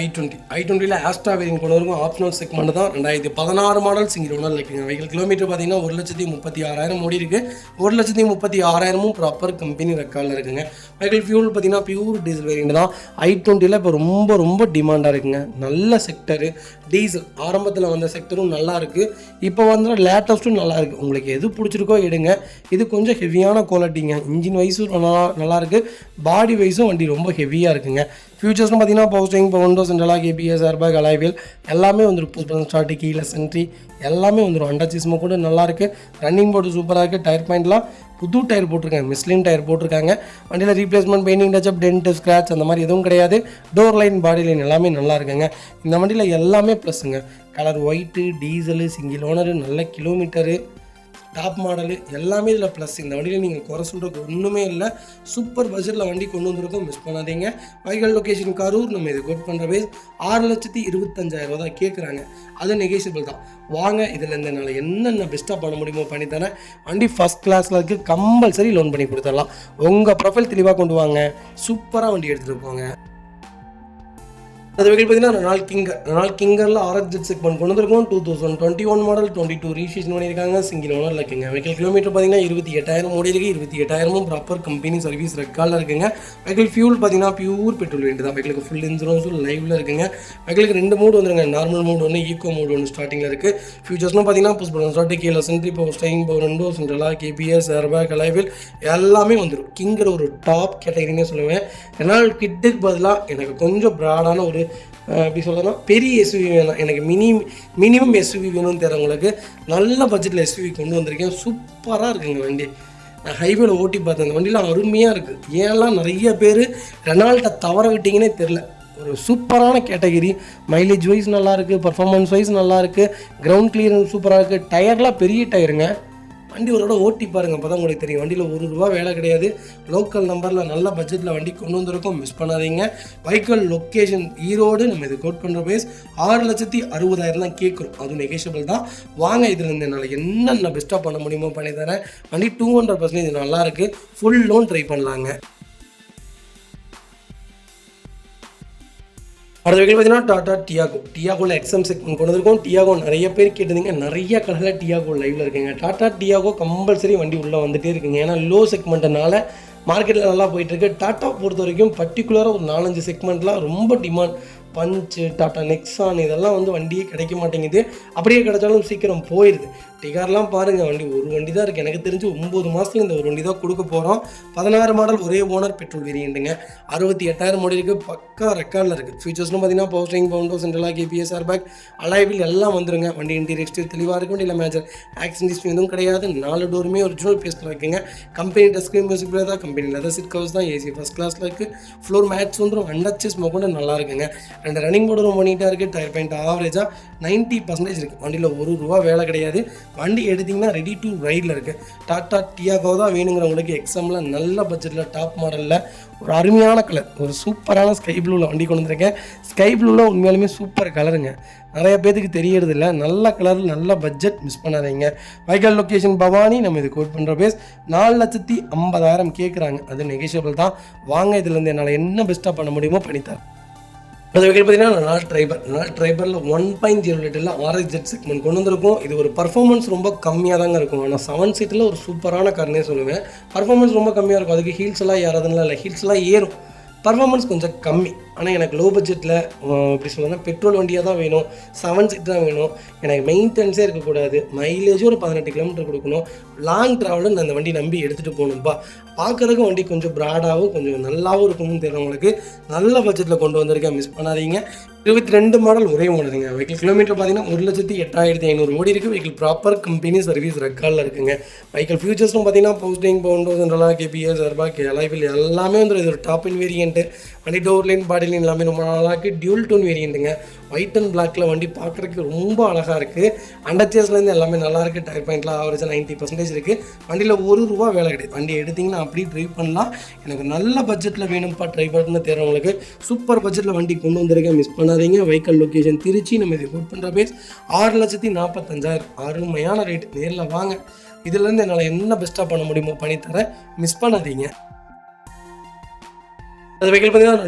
i20 ஆஸ்ட்ரா வேரியன்ட் கொண்டு வரும். ஆப்ஷனல் செக்மெண்ட் தான். 2016 மாடல் சிங்கிள் ஓனர் இருக்குங்க. வெஹிக்கிள் கிலோமீட்டர் பார்த்தீங்கன்னா 1,36,000 ஓடி இருக்குது. 1,36,000 ப்ராப்பர் கம்பெனி ரெக்கார்டில் இருக்குங்க. வெஹிக்கிள் ஃபியூல் பார்த்தீங்கன்னா பியூர் டீசல் வேரியன்ட் தான். i20 இப்போ ரொம்ப ரொம்ப டிமாண்டாக இருக்குங்க. நல்ல செக்டரு. டீசல் ஆரம்பத்தில் வந்த செக்டரும் நல்லா இருக்குது. இப்போ வந்து லேட்டஸ்ட்டும் நல்லா இருக்குது. உங்களுக்கு எது பிடிச்சிருக்கோ எடுங்க. இது கொஞ்சம் ஹெவியான குவாலிட்டிங்க. இன்ஜின் வைஸும் நல்லா இருக்குது. பாடி வைஸும் வண்டி ரொம்ப ஹெவியாக இருக்குங்க. ஃபியூச்சர்ஸ்னு பார்த்தீங்கன்னா பவர் ஸ்டீரிங், பவுண்டோ, central lock, ABS, airbag, alloy wheel எல்லாமே வந்துடும். புஷ் ஸ்டார்ட், கீழே சென்ட்ரி எல்லாமே வந்துடும். அண்டர்ச்சேஸ்மோ கூட நல்லாயிருக்கு. ரன்னிங் போர்டு சூப்பராக இருக்குது. டயர் பாயிண்ட்லாம் புது டயர் போட்டிருக்காங்க, மிஸ்லின் டயர் போட்டிருக்காங்க. வண்டியில் replacement, painting, touch up, dent, scratch அந்த மாதிரி எதுவும் கிடையாது. டோர் லைன், பாடி லைன் எல்லாமே நல்லா இருக்குங்க. இந்த வண்டியில் எல்லாமே ப்ளஸ்ஸுங்க. Colour white, diesel, single owner, நல்ல கிலோமீட்டரு, டாப் மாடலு எல்லாமே இதில் ப்ளஸ். இந்த வண்டியில் நீங்கள் குறை சொல்கிறதுக்கு ஒன்றுமே இல்லை. சூப்பர் பட்ஜெட்டில் வண்டி கொண்டு வந்திருக்கோம், மிஸ் பண்ணாதீங்க. வைக்கல் லொக்கேஷன் கரூர். நம்ம இது கோட் பண்ணுற பேஸ் 6,25,000 தான் கேட்குறாங்க. அது நெகோஷியபிள் தான். வாங்க, இதில் இந்த நாள் என்னென்ன பெஸ்ட்டாக பண்ண முடியுமோ பண்ணித்தரேன். வண்டி ஃபஸ்ட் கிளாஸில் இருக்குது, கம்பல்சரி லோன் பண்ணி கொடுத்துடலாம். உங்கள் ப்ரொஃபைல் தெளிவாக கொண்டு வாங்க, சூப்பராக வண்டி எடுத்துகிட்டு போங்க. அது வெஹிக்கிள் பார்த்தீங்கன்னா ரெனால்ட் கிங்கரில் RXZ செக்மெண்ட் கொண்டு வந்திருக்கோம். 2021 மாடல், 22 ரிஜிஸ்ட்ரேஷன் பண்ணியிருக்காங்க. சிங்கிள் ஓனரில் இருக்குங்க. வெஹிக்கிள் கிலோமீட்டர் பார்த்தீங்கன்னா 28,000 ஓடி இருக்குது. 28,000 ப்ராப்பர் கம்பெனி சர்வீஸ் ரெக்கார்டில் இருக்குங்க. வெஹிக்கிள் ஃபியூல் பார்த்தீங்கன்னா பியூர் பெட்ரோல் வேண்டி தான். வெஹிக்கிளுக்கு ஃபுல் இன்சூரன்ஸும் லைவில் இருக்குங்க. வெஹிக்கிளுக்கு 2 மோடு வந்துருங்க, நார்மல் மோடு ஒன்று, ஈக்கோ மோடு ஒன்று ஸ்டார்டிங்கில் இருக்குது. ஃபியூச்சர்ஸ்னு பார்த்தீங்கன்னா புஷ் பட்டன் ஸ்டார்ட், கீழே சென்ட்ரி, power steering, power window, central lock, KPS, airbag, alloy wheel எல்லாமே வந்துடும். கிங்கர் ஒரு டாப் கேட்டகரினே சொல்லுவேன். ரெனால்ட் கிட்டுக்கு பதிலாக எனக்கு கொஞ்சம் ப்ராடான ஒரு அப்படி சொல்லணும்னா பெரிய எஸ்யூவி வேணும், எனக்கு மினிமம் எஸ்யூவி வேணும்னு தரவங்களுக்கு நல்ல பட்ஜெட்டில் எஸ்யூவி கொண்டு வந்திருக்கேன். சூப்பராக இருக்குங்க வண்டி. நான் ஹைவேல ஓட்டி பார்த்தேன், அந்த வண்டிலாம் அருமையாக இருக்குது. ஏன்லாம் நிறைய பேர் ரெனால்ட்டை தவற விட்டிங்கன்னே தெரில. ஒரு சூப்பரான கேட்டகிரி. மைலேஜ் வைஸ் நல்லாயிருக்கு, பர்ஃபார்மன்ஸ் வைஸ் நல்லாயிருக்கு, கிரவுண்ட் கிளியரன்ஸ் சூப்பராக இருக்குது. டயர்லாம் பெரிய டயருங்க. வண்டி ஒரு தடவை ஓட்டி பாருங்கள், அப்போ தான் உங்களுக்கு தெரியும். வண்டியில் ₹1 வேலை கிடையாது. லோக்கல் நம்பரில் நல்ல பட்ஜெட்டில் வண்டி கொண்டு வந்திருக்கோம், மிஸ் பண்ணாதீங்க. வைக்கல் லொக்கேஷன் ஈரோடு. நம்ம இது கோட் பண்ணுற பேஸ் 6,60,000 தான் கேட்குறோம், அதுவும் நெகோஷியபிள் தான். வாங்க, இதில் இருந்து என்னால் என்னென்ன பெஸ்ட்டாக பண்ண முடியுமோ பண்ணி தரேன். வண்டி 200% நல்லாயிருக்கு. ஃபுல் லோன் ட்ரை பண்ணலாங்க. அடுத்த வெஹிக்கிள் பார்த்தீங்கன்னா டாடா டியாகோவில் XM செக்மெண்ட் கொண்டு வந்திருக்கோம். டியாகோ நிறைய பேர் கேட்டிருந்தீங்க, நிறைய கலரில் டியாகோ லைவில் இருக்குங்க. டாடா டியாகோ கம்பல்சரி வண்டி உள்ளே வந்துகிட்டே இருக்குங்க. ஏன்னா லோ செக்மெண்ட்னால மார்க்கெட்டில் நல்லா போயிட்டுருக்கு. டாட்டா பொறுத்த வரைக்கும் பர்டிகுலராக ஒரு 4-5 செக்மெண்ட்லாம் ரொம்ப டிமாண்ட். பஞ்சு, டாட்டா நெக்ஸான் இதெல்லாம் வந்து வண்டியே கிடைக்க மாட்டேங்குது. அப்படியே கிடைச்சாலும் சீக்கிரம் போயிடுது. டிகார்லாம் பாருங்கள், வண்டி ஒரு வண்டி தான் இருக்குது. எனக்கு தெரிஞ்சு 9 மாதத்துல இந்த ஒரு வண்டி தான் கொடுக்க போகிறோம். 16 மாடல், ஒரே ஓனர், பெட்ரோல் வேரியண்ட்டுங்க. 68,000 ஓடி இருக்குது, பக்கா ரெக்கார்டில் இருக்குது. ஃபீச்சர்ஸ்னு பார்த்தீங்கன்னா power steering, power window, central lock, KPS, airbag, alloy wheel எல்லாம் வந்துருங்க. வண்டி இன்டீரியர் எக்ஸ்டீரியர் தெளிவாக இருக்கும். வண்டியில் மேஜர் ஆக்சிடென்ட் ஹிஸ்ட்ரி எதுவும் கிடையாது. 4 டோருமே ஒரிஜினல் பேஸ்டில் இருக்குங்க. கம்பெனி டஸ்கிரீன் மியூசிக் பிளேயர் தான், கம்பெனி லெதர் சீட் கவர்ஸ் தான், AC ஃபஸ்ட் கிளாஸில் இருக்குது. ஃப்ளோர் மேட்ஸ் வந்துடும், அண்டச்சஸ் மொக்கொண்டு நல்லா இருக்குங்க. 2 ரன்னிங் போர்டு பண்ணிகிட்டா இருக்குது. டயர் பாயிண்ட் ஆவரேஜாக 90% இருக்குது. வண்டியில் ₹1 வேலை கிடையாது. வண்டி எடுத்திங்கன்னா ரெடி டு ரைடில் இருக்குது. டாட்டா டியாகோ தான் வேணுங்கிறவங்களுக்கு XMல நல்ல பட்ஜெட்டில் டாப் மாடலில் ஒரு அருமையான கலர், ஒரு சூப்பரான ஸ்கை ப்ளூவில் வண்டி கொண்டு வந்திருக்கேன். ஸ்கை ப்ளூவில் உண்மையாலுமே சூப்பர் கலருங்க, நிறைய பேருக்கு தெரியறது இல்லை. நல்ல கலர், நல்ல பட்ஜெட், மிஸ் பண்ணாதீங்க. வைக்கல் லொக்கேஷன் பவானி. நம்ம இது கோட் பண்ணுற பேஸ் 4,50,000 கேட்குறாங்க, அது நெகோஷியபிள் தான். வாங்க, இதுலேருந்து என்னால் என்ன பெஸ்ட்டாக பண்ண முடியுமோ பண்ணித்தரேன். அது வெஹிக்கிள் பார்த்தீங்கன்னா ரெனால்ட் ட்ரைபரில் 1.0 லிட்டரில் RXZ செக்மெண்ட் கொண்டு வந்திருக்கும். இது ஒரு பர்ஃபார்மன்ஸ் ரொம்ப கம்மியாக தாங்க இருக்கும். ஆனால் 7 சீட்டில் ஒரு சூப்பரான கார்னே சொல்லுவேன். பர்ஃபார்மன்ஸ் ரொம்ப கம்மியாக இருக்கும். அதுக்கு ஹீல்ஸ் எல்லாம் ஏறாதுன்னா இல்லை, ஹீல்ஸ் எல்லாம் ஏறும். பர்ஃபார்மன்ஸ் கொஞ்சம் கம்மி. ஆனால் எனக்கு லோ பட்ஜெட்டில் எப்படி சொல்லணும்னா பெட்ரோல் வண்டியாக தான் வேணும், 7 சீட் தான் வேணும். எனக்கு மெயின்டெனன்ஸே இருக்கக்கூடாது, மைலேஜும் ஒரு 18 கிலோமீட்டர் கொடுக்கணும், லாங் ட்ராவலில் நான் அந்த வண்டி நம்பி எடுத்துகிட்டு போகணும்ப்பா. பார்க்குறதுக்கு வண்டி கொஞ்சம் ப்ராடாகவும் கொஞ்சம் நல்லாவும் இருக்கணும்னு தெரிஞ்சவங்களுக்கு நல்ல பட்ஜெட்டில் கொண்டு வந்திருக்கேன், மிஸ் பண்ணாதீங்க. 22 மாடல், ஒரே மாடலுங்க. வெஹிக்கிள் கிலோமீட்டர் பார்த்தீங்கன்னா 1,08,500 ஓடி இருக்குது. வெஹிக்கிள் ப்ராப்பர் கம்பெனி சர்வீஸ் ரெக்கார்டில் இருக்குங்க. வெஹிக்கிள் ஃபியூச்சர்ஸும் பார்த்தீங்கன்னா power steering, power window, central lock, KPS, airbag, alloy wheel எல்லாமே வந்து இது ஒரு டாப் இன் வேரியண்ட்டு. வண்டி டோர் லைன், பாடி லைன் எல்லாமே ரொம்ப நல்லா இருக்குது. டியூல் டோன் வேரியண்ட்டுங்க. ஒயிட் அண்ட் பிளாக்ல வண்டி பார்க்குறதுக்கு ரொம்ப அழகாக இருக்குது. அண்டர்ச்சேஸ்லேருந்து எல்லாமே நல்லா இருக்குது. டயர் பாயிண்ட்லாம் ஆவரேஜாக 90% இருக்குது. வண்டியில் ₹1 வேலை கிடையாது. வண்டி எடுத்திங்கன்னா அப்படியே ட்ரைவ் பண்ணலாம். எனக்கு நல்ல பட்ஜெட்டில் வேணும்ப்பா ட்ரை பண்ண தேர்றவங்களுக்கு சூப்பர் பட்ஜெட்டில் வண்டி கொண்டு வந்திருக்கேன், மிஸ் பண்ணாதீங்க. Vehicle location Trichy. நம்ம இது கோட் பண்ணுற பேஸ் 6,45,000. அருமையான ரேட். நேரில் வாங்க, இதுலேருந்து என்னால் என்ன பெஸ்ட்டாக பண்ண முடியுமோ பண்ணித்தரேன், மிஸ் பண்ணாதீங்க. அது வெஹிக்கிள் பார்த்தீங்கன்னா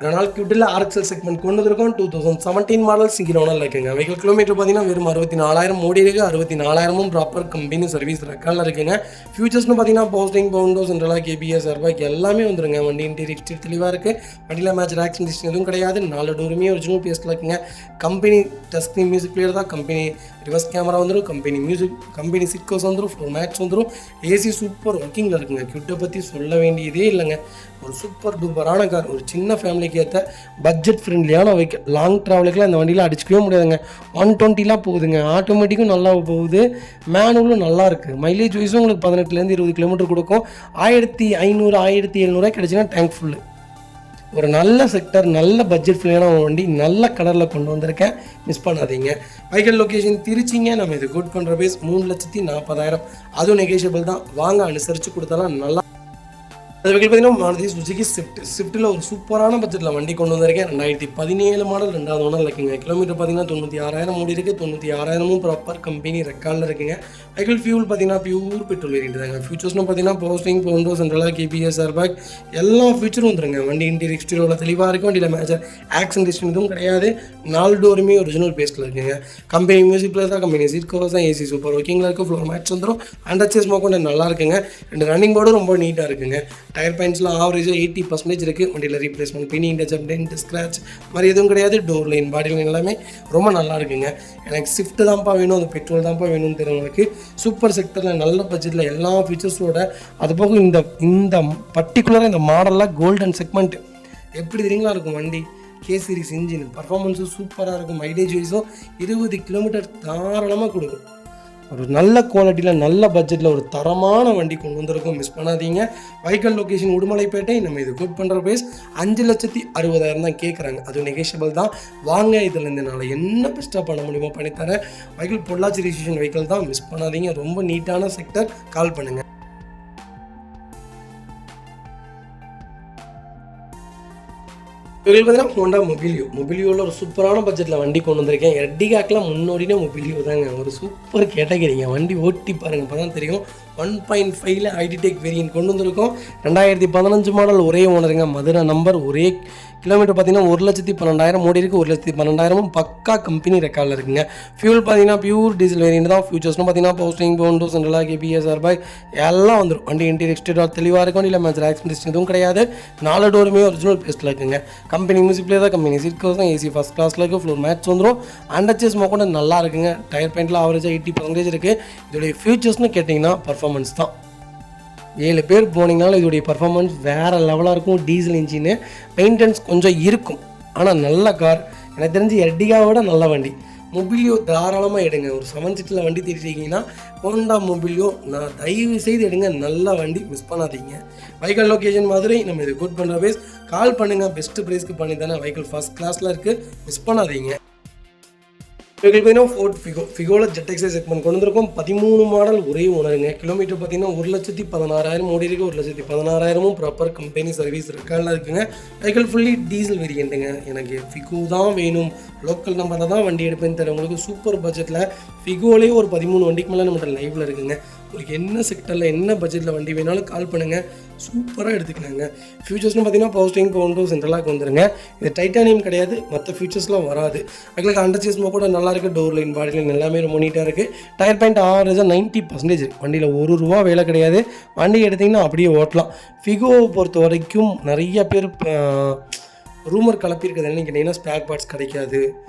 ரெனால்ட் குவிட்டில் RXL செக்மெண்ட் கொண்டு வந்திருக்கோம். 2017 மாடல், சிங்கிள் ஓனரில் இருக்குங்க. வெஹிக்கிள் கிலோமீட்டர் பார்த்தீங்கன்னா வெறும் 64,000 ஓடி இருக்குது. 64,000 ப்ராப்பர் கம்பெனி சர்வீஸ் ரெக்கார்டில் இருக்குங்க. ஃபியூச்சர்ஸ்னு பார்த்தீங்கன்னா power steering, power window, central lock, KPS, airbag எல்லாமே வந்துருங்க. வண்டி இன்டீரியர் எக்ஸ்டீரியர் தெளிவாக இருக்குது. வண்டியில் மேட்ச் ஆக்சிடென்ட் ஹிஸ்ட்ரி எதுவும் கிடையாது. 4 டோருமே ஒரிஜினல் பேஸ்டில் இருக்குங்க. கம்பெனி டஸ்கிரீன் மியூசிக் பிளேயர் தான், கம்பெனி ரிவர்ஸ் கேமரா வந்துடும், கம்பெனி மியூசிக், கம்பெனி சிட்கோஸ் வந்துடும், ஃப்ளோர் மேட்ச் வந்துடும். ஏசி சூப்பர் ஒர்க்கிங்கில் இருக்குங்க. கியூட்டை பற்றி சொல்ல வேண்டியதே இல்லைங்க. ஒரு சூப்பர் டூப்பரான கார், ஒரு சின்ன ஃபேமிலிக்கு ஏற்ற பட்ஜெட் ஃப்ரெண்ட்லியான வெஹிக்கிள். லாங் ட்ராவலுக்குலாம் இந்த வண்டியில் அடிச்சிக்கவே முடியாதுங்க. 120 போகுதுங்க. ஆட்டோமேட்டிக்கும் நல்லா போகுது, மேனுவலும் நல்லா இருக்குது. மைலேஜ் வைஸும் உங்களுக்கு 18 20 கிலோமீட்டர் கொடுக்கும். 1500 1700 கிடைச்சிங்கன்னா டேங்க் ஃபுல்லு. ஒரு நல்ல செக்டர், நல்ல பட்ஜெட் ஃப்ரெண்ட்லியான வண்டி, நல்ல கலரில் கொண்டு வந்திருக்கேன், மிஸ் பண்ணாதீங்க. வெஹிக்கிள் லொக்கேஷன் திருச்சிங்க. நம்ம இது கோட் பண்ணுற பேஸ் 3,40,000. அதுவும் நெகோஷியபிள் தான். வாங்க அனுசரித்து கொடுத்தாலும் நல்லா. அது வெஹிக்கிள் பார்த்தீங்கன்னா மாருதி சுசுகி ஸ்விஃப்ட்டில் ஒரு சூப்பரான பட்ஜெட்டில் வண்டி கொண்டு வந்திருக்கேன். 2017 மாடல், 2வது ஓனர் இருக்குங்க. கிலோமீட்டர் பார்த்தீங்கன்னா 96,000 ஓடி இருக்குது. 96,000 ப்ராப்பர் கம்பெனி ரெக்கார்டில் இருக்குங்க. வெஹிக்கிள் ஃபியூல் பார்த்தீங்கன்னா பியூர் பெட்ரோல் வேரியன்ட் தாங்க. ஃபியூச்சர்ஸ்னு பார்த்தீங்கன்னா போஸ்டிங், பவுண்டோ, சென்ட்ரலாக, கேபிஎஸ், ஏர்பேக் எல்லா ஃபியூச்சரும் வந்துருங்க. வண்டி இன்டீரியர் எக்ஸ்டீரியரில் தெளிவாக இருக்கும். வண்டியில் மேஜர் ஆக்சிடென்ட் எதுவும் கிடையாது. 4 டோருமே ஒரிஜினல் பேஸ்ட்டில் இருக்குங்க. கம்பெனி மியூசிக் பிளேயர் தான், கம்பெனி சீட் கவர்ஸ் தான், ஏசி சூப்பர் ஒர்க்கிங்கில் இருக்குது. ஃப்ளோர் மேட்ச் வந்துடும். அண்டர்ச்சேஸ் மோக்கொண்டு நல்லா இருக்குங்க. 2 ரன்னிங் போர்டும் ரொம்ப நீட்டாக இருக்குங்க. டயர் பாயிண்ட்ஸ்லாம் ஆவரேஜாக 80% இருக்குது. வண்டியில் replacement, painting, touch, dent, scratch மாதிரி எதுவும் கிடையாது. டோர் லைன், பாடி லைன் எல்லாமே ரொம்ப நல்லா இருக்குங்க. எனக்கு ஸ்விஃப்ட் தான்ப்பா வேணும், அது பெட்ரோல் தான்ப்பா வேணும்னு தெரிஞ்சவங்களுக்கு சூப்பர் செக்டரில் நல்ல பட்ஜெட்டில் எல்லா ஃபீச்சர்ஸோட, அது போக இந்த பர்டிகுலராக இந்த மாடலில் கோல்டன் செக்மெண்ட் எப்படி தெரியுங்களா இருக்கும் வண்டி. கே சீரிஸ் இன்ஜின் பர்ஃபார்மன்ஸும் சூப்பராக இருக்கும். மைலேஜ் வைஸும் 20 கிலோமீட்டர் தாராளமாக கொடுக்கும். ஒரு நல்ல குவாலிட்டியில் நல்ல பட்ஜெட்டில் ஒரு தரமான வண்டி கொண்டு வந்திருக்கோம், மிஸ் பண்ணாதீங்க. Vehicle location Udumalaipettai. நம்ம இது கோட் பண்ணுற பேஸ் 5,60,000 தான் கேட்குறாங்க. அது நெகோஷியபிள் தான். வாங்க, இதில் இந்த நாளை என்ன பெஸ்ட்டாக பண்ண முடியுமோ பண்ணித்தரேன். வெஹிக்கிள் பொள்ளாச்சி ரிஜிஸ்ட்ரேஷன் வெஹிக்கிள் தான், மிஸ் பண்ணாதீங்க. ரொம்ப நீட்டான செக்டர். கால் பண்ணுங்கள். இதில் பார்த்தீங்கன்னா ஹோண்டா மொபிலியோவில் ஒரு சூப்பரான பட்ஜெட்டில் வண்டி கொண்டு வந்திருக்கேன். எர்டிகாக்கெலாம் முன்னோடினே மொபிலியோ தாங்க. ஒரு சூப்பர் கேட்டகரிங்க. வண்டி ஓட்டி பாருங்கள், அப்போ தான் தெரியும். 1.5 ஐடிடெக் வேரியன்ட் கொண்டு வந்திருக்கோம். 2015 மாடல், ஒரே ஓனருங்க, மதுரை நம்பர். ஒரே கிலோமீட்டர் பார்த்தீங்கன்னா 1,12,000 ஓடி இருக்குது. 1,12,000 பக்கா கம்பெனி ரெக்கார்டில் இருக்குங்க. ஃபியூல் பார்த்தீங்கன்னா பியூர் டீசல் வேரியன்ட் தான். ஃபியூச்சர்ஸ்னு பார்த்தீங்கன்னா போஸ்டிங், பவுண்டோ, சென்ட்ரலாக, கேபிஎஸ், ஏர்பேக் எல்லாம் வந்துடும். வண்டி இன்டீரியர் எக்ஸ்டீரியர் தெளிவாக இருக்கும். இல்லை மேஜர் ஆக்சிடென்ட் எதுவும் கிடையாது. 4 டோருமே ஒரிஜினல் பேஸ்ட்டில் இருக்குங்க. கம்பெனி மியூசிக் பிளேயர் தான், கம்பெனி சீட் கவர்ஸ் தான், ஏசி ஃபஸ்ட் கிளாஸில் இருக்குது. ஃப்ளோர் மேட்ச் வந்துடும். அண்டர்ச்சேஸ் மோக்கொண்டு நல்லா இருக்குங்க. டயர் பாயிண்ட்டில் ஆவரேஜாக 80% இருக்குது. இதோடைய ஃபியூச்சர்ஸ்னு கேட்டிங்கன்னா பர்ஃபார்மன்ஸ் தான். 7 பேர் போனீங்கனாலும் இதோடைய பர்ஃபார்மன்ஸ் வேறு லெவலாக இருக்கும். டீசல் இன்ஜின்னு, மெயின்டெனன்ஸ் கொஞ்சம் இருக்கும், ஆனால் நல்ல கார். எனக்கு தெரிஞ்சு எர்டிகாவோட நல்ல வண்டி. மொபிலியோ தாராளமாக எடுங்க. ஒரு 7 சீட்டில் வண்டி தேடிட்டீங்கன்னா ஹோண்டா மொபிலியோ நான் தயவு செய்து எடுங்க. நல்ல வண்டி, மிஸ் பண்ணாதீங்க. வெஹிக்கிள் லொக்கேஷன் மாதிரி நம்ம இது கோட் பண்ணுற பேஸ். கால் பண்ணுங்கள், பெஸ்ட்டு ப்ரைஸ்க்கு பண்ணி தானே. வெஹிக்கிள் ஃபஸ்ட் கிளாஸில் இருக்குது, மிஸ் பண்ணாதீங்க. வெஹிக்கிள் பார்த்தீங்கன்னா ஃபிகோவில் ஜெட்எக்ஸை செக்மெண்ட் கொண்டு வந்திருக்கோம். 13 மாடல், ஒரே ஓனருங்க. கிலோமீட்டர் பார்த்தீங்கன்னா 1,16,000 ஓடி இருக்குது. 1,16,000 ப்ராப்பர் கம்பெனி சர்வீஸ் ரெக்கார்டில் இருக்குங்க. வெஹிக்கிள் ஃபுல்லி டீசல் வேரியண்ட்டுங்க. எனக்கு ஃபிகோ தான் வேணும், லோக்கல் நம்பரில் தான் வண்டி எடுப்பேன்னு தரவங்களுக்கு சூப்பர் பட்ஜெட்டில் ஃபிகோலேயே ஒரு 13 வண்டிக்கு மேலே நம்மகிட்ட லைவில் இருக்குங்க. உங்களுக்கு என்ன செக்டரில் என்ன பட்ஜெட்டில் வண்டி வேணாலும் கால் பண்ணுங்கள், சூப்பராக எடுத்துக்கலாங்க. ஃபியூச்சர்ஸ்னு பார்த்தீங்கன்னா போஸ்டிங், பவுண்டோ, சென்ட்ரலாக வந்துருங்க. இது டைட்டானியம் கிடையாது, மற்ற ஃபியூச்சர்ஸ்லாம் வராது. அதுக்கு அண்டர்ச்சேஸ் கூட நல்லா இருக்குது. டோர் லைன், பாடி லைன் எல்லாமே ரொம்ப நீட்டாக இருக்குது. டயர் பாயிண்ட் ஆவரேஜாக 90% வண்டியில் ₹1 வேலை கிடையாது. வண்டி எடுத்திங்கன்னா அப்படியே ஓட்டலாம். ஃபிகோவை பொறுத்த வரைக்கும் நிறைய பேர் ரூமர் கலப்பியிருக்கிறது என்னன்னு கேட்டிங்கன்னா ஸ்பேர் பார்ட்ஸ் கிடைக்காது,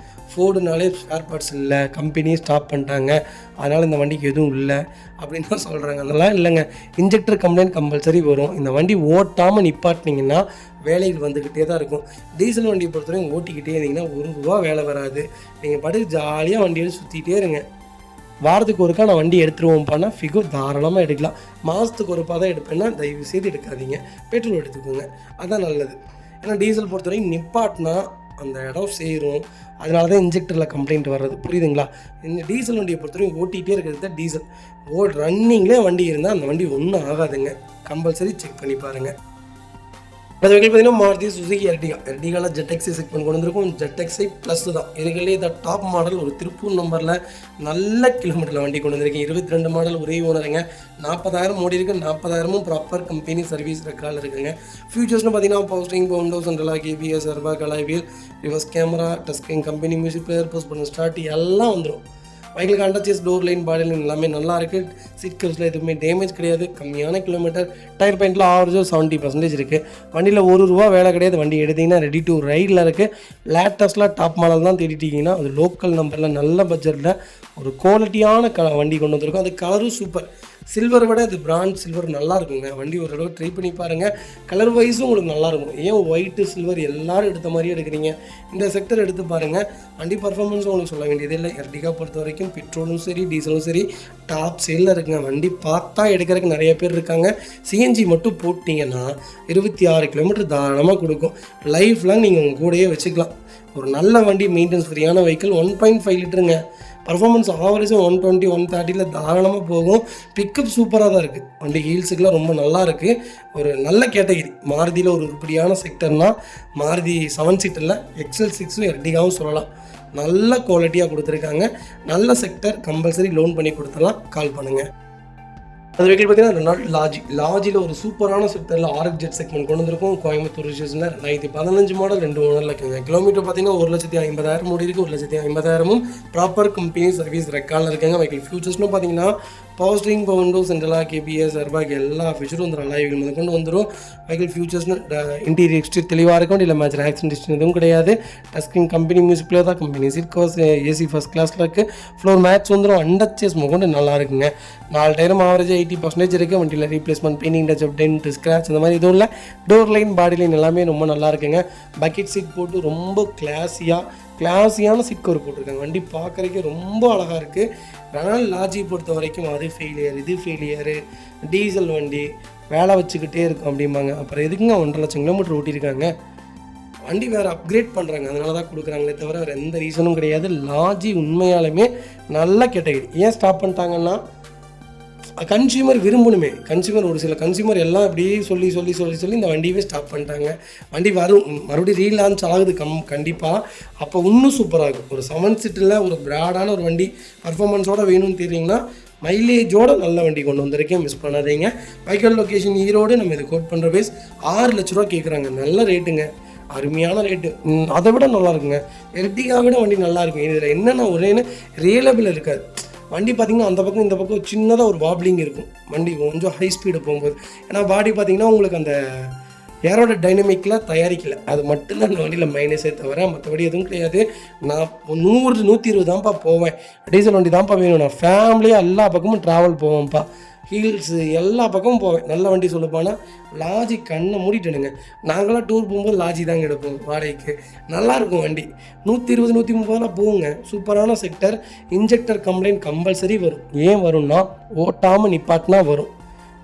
ஃபோர்டுனாலே ஸ்பேர் பார்ட்ஸ் இல்லை, கம்பெனியே ஸ்டாப் பண்ணிட்டாங்க, அதனால் இந்த வண்டிக்கு எதுவும் இல்லை அப்படின்னு தான் சொல்கிறாங்க. அதெல்லாம் இல்லைங்க. இன்ஜெக்டர் கம்ப்ளைண்ட் கம்பல்சரி வரும். இந்த வண்டி ஓட்டாமல் நிப்பாட்டினீங்கன்னா வேலைகள் வந்துக்கிட்டே தான் இருக்கும். டீசல் வண்டியை பொறுத்தவரைக்கும் ஓட்டிக்கிட்டே இருந்தீங்கன்னா ₹1 வேலை வராது. நீங்கள் பாட்டுக்கு ஜாலியாக வண்டியை சுற்றிக்கிட்டே இருங்க. வாரத்துக்கு ஒருக்கா நான் வண்டி எடுத்துருவோம்ப்பானா ஃபிகோ தாராளமாக எடுக்கலாம். மாதத்துக்கு ஒருப்பா தான் எடுப்பேன்னா தயவு செய்து எடுக்காதீங்க, பெட்ரோல் எடுத்துக்கோங்க, அதுதான் நல்லது. ஏன்னா டீசல் பொறுத்தவரைக்கும் நிப்பாட்டினா அந்த இடம் சேரும், அதனால தான் இன்ஜெக்டரில் கம்ப்ளைண்ட் வர்றது, புரியுதுங்களா? இந்த டீசல் வண்டியை பொறுத்தவரைக்கும் ஓட்டிகிட்டே இருக்கிறது தான் டீசல். ரன்னிங்லேயே வண்டி இருந்தால் அந்த வண்டி ஒன்றும் ஆகாதுங்க. கம்பல்சரி செக் பண்ணி பாருங்கள். அது வெஹிக்கிள் பார்த்தீங்கன்னா மாருதி சுசுகி எர்டிகாவில் ஜெட்எக்ஸை செக்மெண்ட் கொண்டு வந்திருக்கும். ஜெட்எக்ஸை ப்ளஸ் தான் இதுகளே இதை டாப் மாடல். ஒரு திருப்பூர் நம்பரில் நல்ல கிலோமீட்டரில் வண்டி கொண்டு வந்திருக்கேன். 22 மாடல், ஒரே ஓனருங்க. 40,000 ஓடி இருக்குது. 40,000 ப்ராப்பர் கம்பெனி சர்வீஸ் ரெக்கார்டில் இருக்குங்க. ஃபியூச்சர்ஸ்னு பார்த்தீங்கன்னா போஸ்டிங், power window, central lock, KPS, airbag, alloy wheel, reverse camera, touch screen, company music player, போஸ்ட் பண்ண ஸ்டார்ட் எல்லாம் வந்துடும். வெஹிக்கிளுக்கு under chassis, door line, body line எல்லாமே நல்லா இருக்குது. சீட் கவர்ஸில் எதுவுமே டேமேஜ் கிடையாது. கம்மியான கிலோமீட்டர். டயர் பாயிண்டில் ஆவரேஜ் 70% இருக்குது. வண்டியில் ₹1 வேலை கிடையாது. வண்டி எடுத்திங்கன்னா ரெடி டு ரைடில் இருக்குது. லேட்டஸ்ட்டில் டாப் மாடல் தான் தேடிட்டிங்கன்னா அது லோக்கல் நம்பரில் நல்ல பட்ஜெட்டில் ஒரு குவாலிட்டியான வண்டி கொண்டு வந்திருக்கும். அது கலரும் சூப்பர். சில்வர் விட அது பிராண்ட் சில்வர் நல்லா இருக்குங்க. வண்டி ஒரு தடவை ட்ரை பண்ணி பாருங்கள். கலர் வைஸும் உங்களுக்கு நல்லாயிருக்கும். ஏன் ஒயிட்டு சில்வர் எல்லோரும் எடுத்த மாதிரியே எடுக்கிறீங்க? இந்த செக்டர் எடுத்து பாருங்கள். வண்டி பர்ஃபார்மன்ஸும் உங்களுக்கு சொல்ல வேண்டியது இல்லை. எர்டிகா பொறுத்த வரைக்கும் பெட்ரோலும் சரி டீசலும் சரி டாப் சேலில் இருக்குங்க. வண்டி பார்த்தா எடுக்கிறதுக்கு நிறைய பேர் இருக்காங்க. சிஎன்ஜி மட்டும் போட்டிங்கன்னா 26 கிலோமீட்டர் தாராளமாக கொடுக்கும். லைஃப் லாங் நீங்கள் உங்கள் கூடயே வச்சுக்கலாம். ஒரு நல்ல வண்டி, மெயின்டெனன்ஸ் ஃப்ரீயான வெஹிக்கிள். 1.5 லிட்டருங்க. பர்ஃபார்மன்ஸ் ஆவரேஜும் 120, 130 தாராளமாக போகும். பிக்கப் சூப்பராக தான் இருக்குது. வண்டி ஹீல்ஸுக்கெலாம் ரொம்ப நல்லா இருக்குது. ஒரு நல்ல கேட்டகிரி. மாருதியில் ஒரு உருப்படியான செக்டர்னால் மாருதி 7 சீட்டரில் XL6 எர்டிகாவும் சொல்லலாம். நல்ல குவாலிட்டியாக கொடுத்துருக்காங்க. நல்ல செக்டர். கம்பல்சரி லோன் பண்ணி கொடுத்துடலாம். கால் பண்ணுங்கள். அது வெஹிக்கிள் பார்த்தீங்கன்னா லாஜியில் ஒரு சூப்பரான செக்டரில் ஆர்எக்ஸ் ஜெட் செக்மெண்ட் கொண்டு வந்திருக்கும். கோயம்புத்தூர் ரிஜிஸ்ட்ரேஷனில் 2015 மாடல் 2 ஓனரில் இருக்குங்க. கிலோமீட்டர் பார்த்தீங்கன்னா 1,50,000 ஓடி இருக்குது. 1,50,000 ப்ராப்பர் கம்பெனி சர்வீஸ் ரெக்கார்டில் இருக்குங்க. வெஹிக்கிள் ஃபியூச்சர்ஸ்னு பார்த்தீங்கன்னா power steering, power windows, சென்ட்ரலாக KBS, airbag எல்லா ஃபீச்சரும் வந்து நல்லா வெஹிக்கிள் கொண்டு வந்துடும். வெஹிக்கிள் ஃபியூச்சர்ஸ்னு இன்டீரியர் எக்ஸ்டீரியர் தெளிவாக இருக்கும். இல்லை மேட்ச் ஆக்சிடென்ட் எதுவும் கிடையாது. Touch screen company music player தான். Company seat covers AC first கிளாஸில் இருக்குது. ஃப்ளோர் மேட்ச் வந்துடும். அண்டர் சேஸ் கொண்டு நல்லா இருக்குங்க. 4 டயரும் ஆவரேஜ் 80% இருக்குது. வண்டியில் replacement, painting touch up, dent, scratch அந்த மாதிரி எதுவும் இல்லை. டோர் லைன், பாடி லைன் எல்லாமே ரொம்ப நல்லா இருக்குங்க. பக்கெட் சீட் போட்டு ரொம்ப கிளாஸியான சீட் கவர் போட்டிருக்காங்க. வண்டி பார்க்குறதுக்கே ரொம்ப அழகாக இருக்குது. ஆனால் லாஜி பொறுத்த வரைக்கும் அது ஃபெயிலியர், இது ஃபெயிலியரு, டீசல் வண்டி வேலை வச்சுக்கிட்டே இருக்கும் அப்படிம்பாங்க. அப்புறம் எதுக்குங்க 1.5 லட்சம் கிலோமீட்டர் ஓட்டியிருக்காங்க? வண்டி வேறு அப்கிரேட் பண்ணுறாங்க, அதனால தான் கொடுக்குறாங்களே தவிர வேறு எந்த ரீசனும் கிடையாது. லாஜி உண்மையாலுமே நல்ல கேட்டகரி. ஏன் ஸ்டாப் பண்ணிட்டாங்கன்னா கன்சியூமர் விரும்பணுமே. ஒரு சில கன்சியூமர் எல்லாம் இப்படியே சொல்லி இந்த வண்டியவே ஸ்டாப் பண்ணிட்டாங்க. வண்டி மறுபடியும் ரீலான்ச் ஆகுது கண்டிப்பாக. அப்போ இன்னும் சூப்பராகும். ஒரு 7 சீட்டில் ஒரு பிராடான ஒரு வண்டி பர்ஃபார்மன்ஸோடு வேணும்னு தெரியுங்கன்னா மைலேஜோட நல்ல வண்டி கொண்டு வந்திருக்கேன். மிஸ் பண்ணாதீங்க. Vehicle location Erode. நம்ம இது கோட் பண்ணுற பேஸ் 6 லட்ச ரூபா கேட்குறாங்க. நல்ல ரேட்டுங்க, அருமையான ரேட்டு. அதை விட நல்லா இருக்குங்க. எர்டிகா விட வண்டி நல்லா இருக்கும். இதில் என்னென்ன ஒரேன்னு ரியலபிள் இருக்காது. வண்டி பார்த்திங்கன்னா அந்த பக்கம் இந்த பக்கம் சின்னதாக ஒரு வாப்ளிங் இருக்கும். வண்டி கொஞ்சம் ஹை ஸ்பீடு போகும்போது. ஏன்னா பாடி பார்த்திங்கன்னா உங்களுக்கு அந்த ஏரோட டைனமிக்கில் தயாரிக்கலை. அது மட்டும்தான் அந்த வண்டியில் மைனஸே தவிர மற்றபடி எதுவும் கிடையாது. நான் 100, 120 தான்ப்பா போவேன். டீசல் வண்டி தான்ப்பா வேணும். நான் ஃபேமிலியாக எல்லா பக்கமும் ட்ராவல் போவேன்ப்பா. ஹீல்ஸு எல்லா பக்கமும் போவேன். நல்ல வண்டி சொல்லப்போனா லாஜி கண்ணை மூடிட்டேனுங்க. நாங்களாம் டூர் போகும்போது லாஜி தாங்க எடுப்போம் வாடகைக்கு. நல்லாயிருக்கும் வண்டி. 120, 130 போகுங்க. சூப்பரான செக்டர். இன்ஜெக்டர் கம்ப்ளைண்ட் கம்பல்சரி வரும். ஏன் வரும்னா ஓட்டாமல் நிப்பாட்டினா வரும்.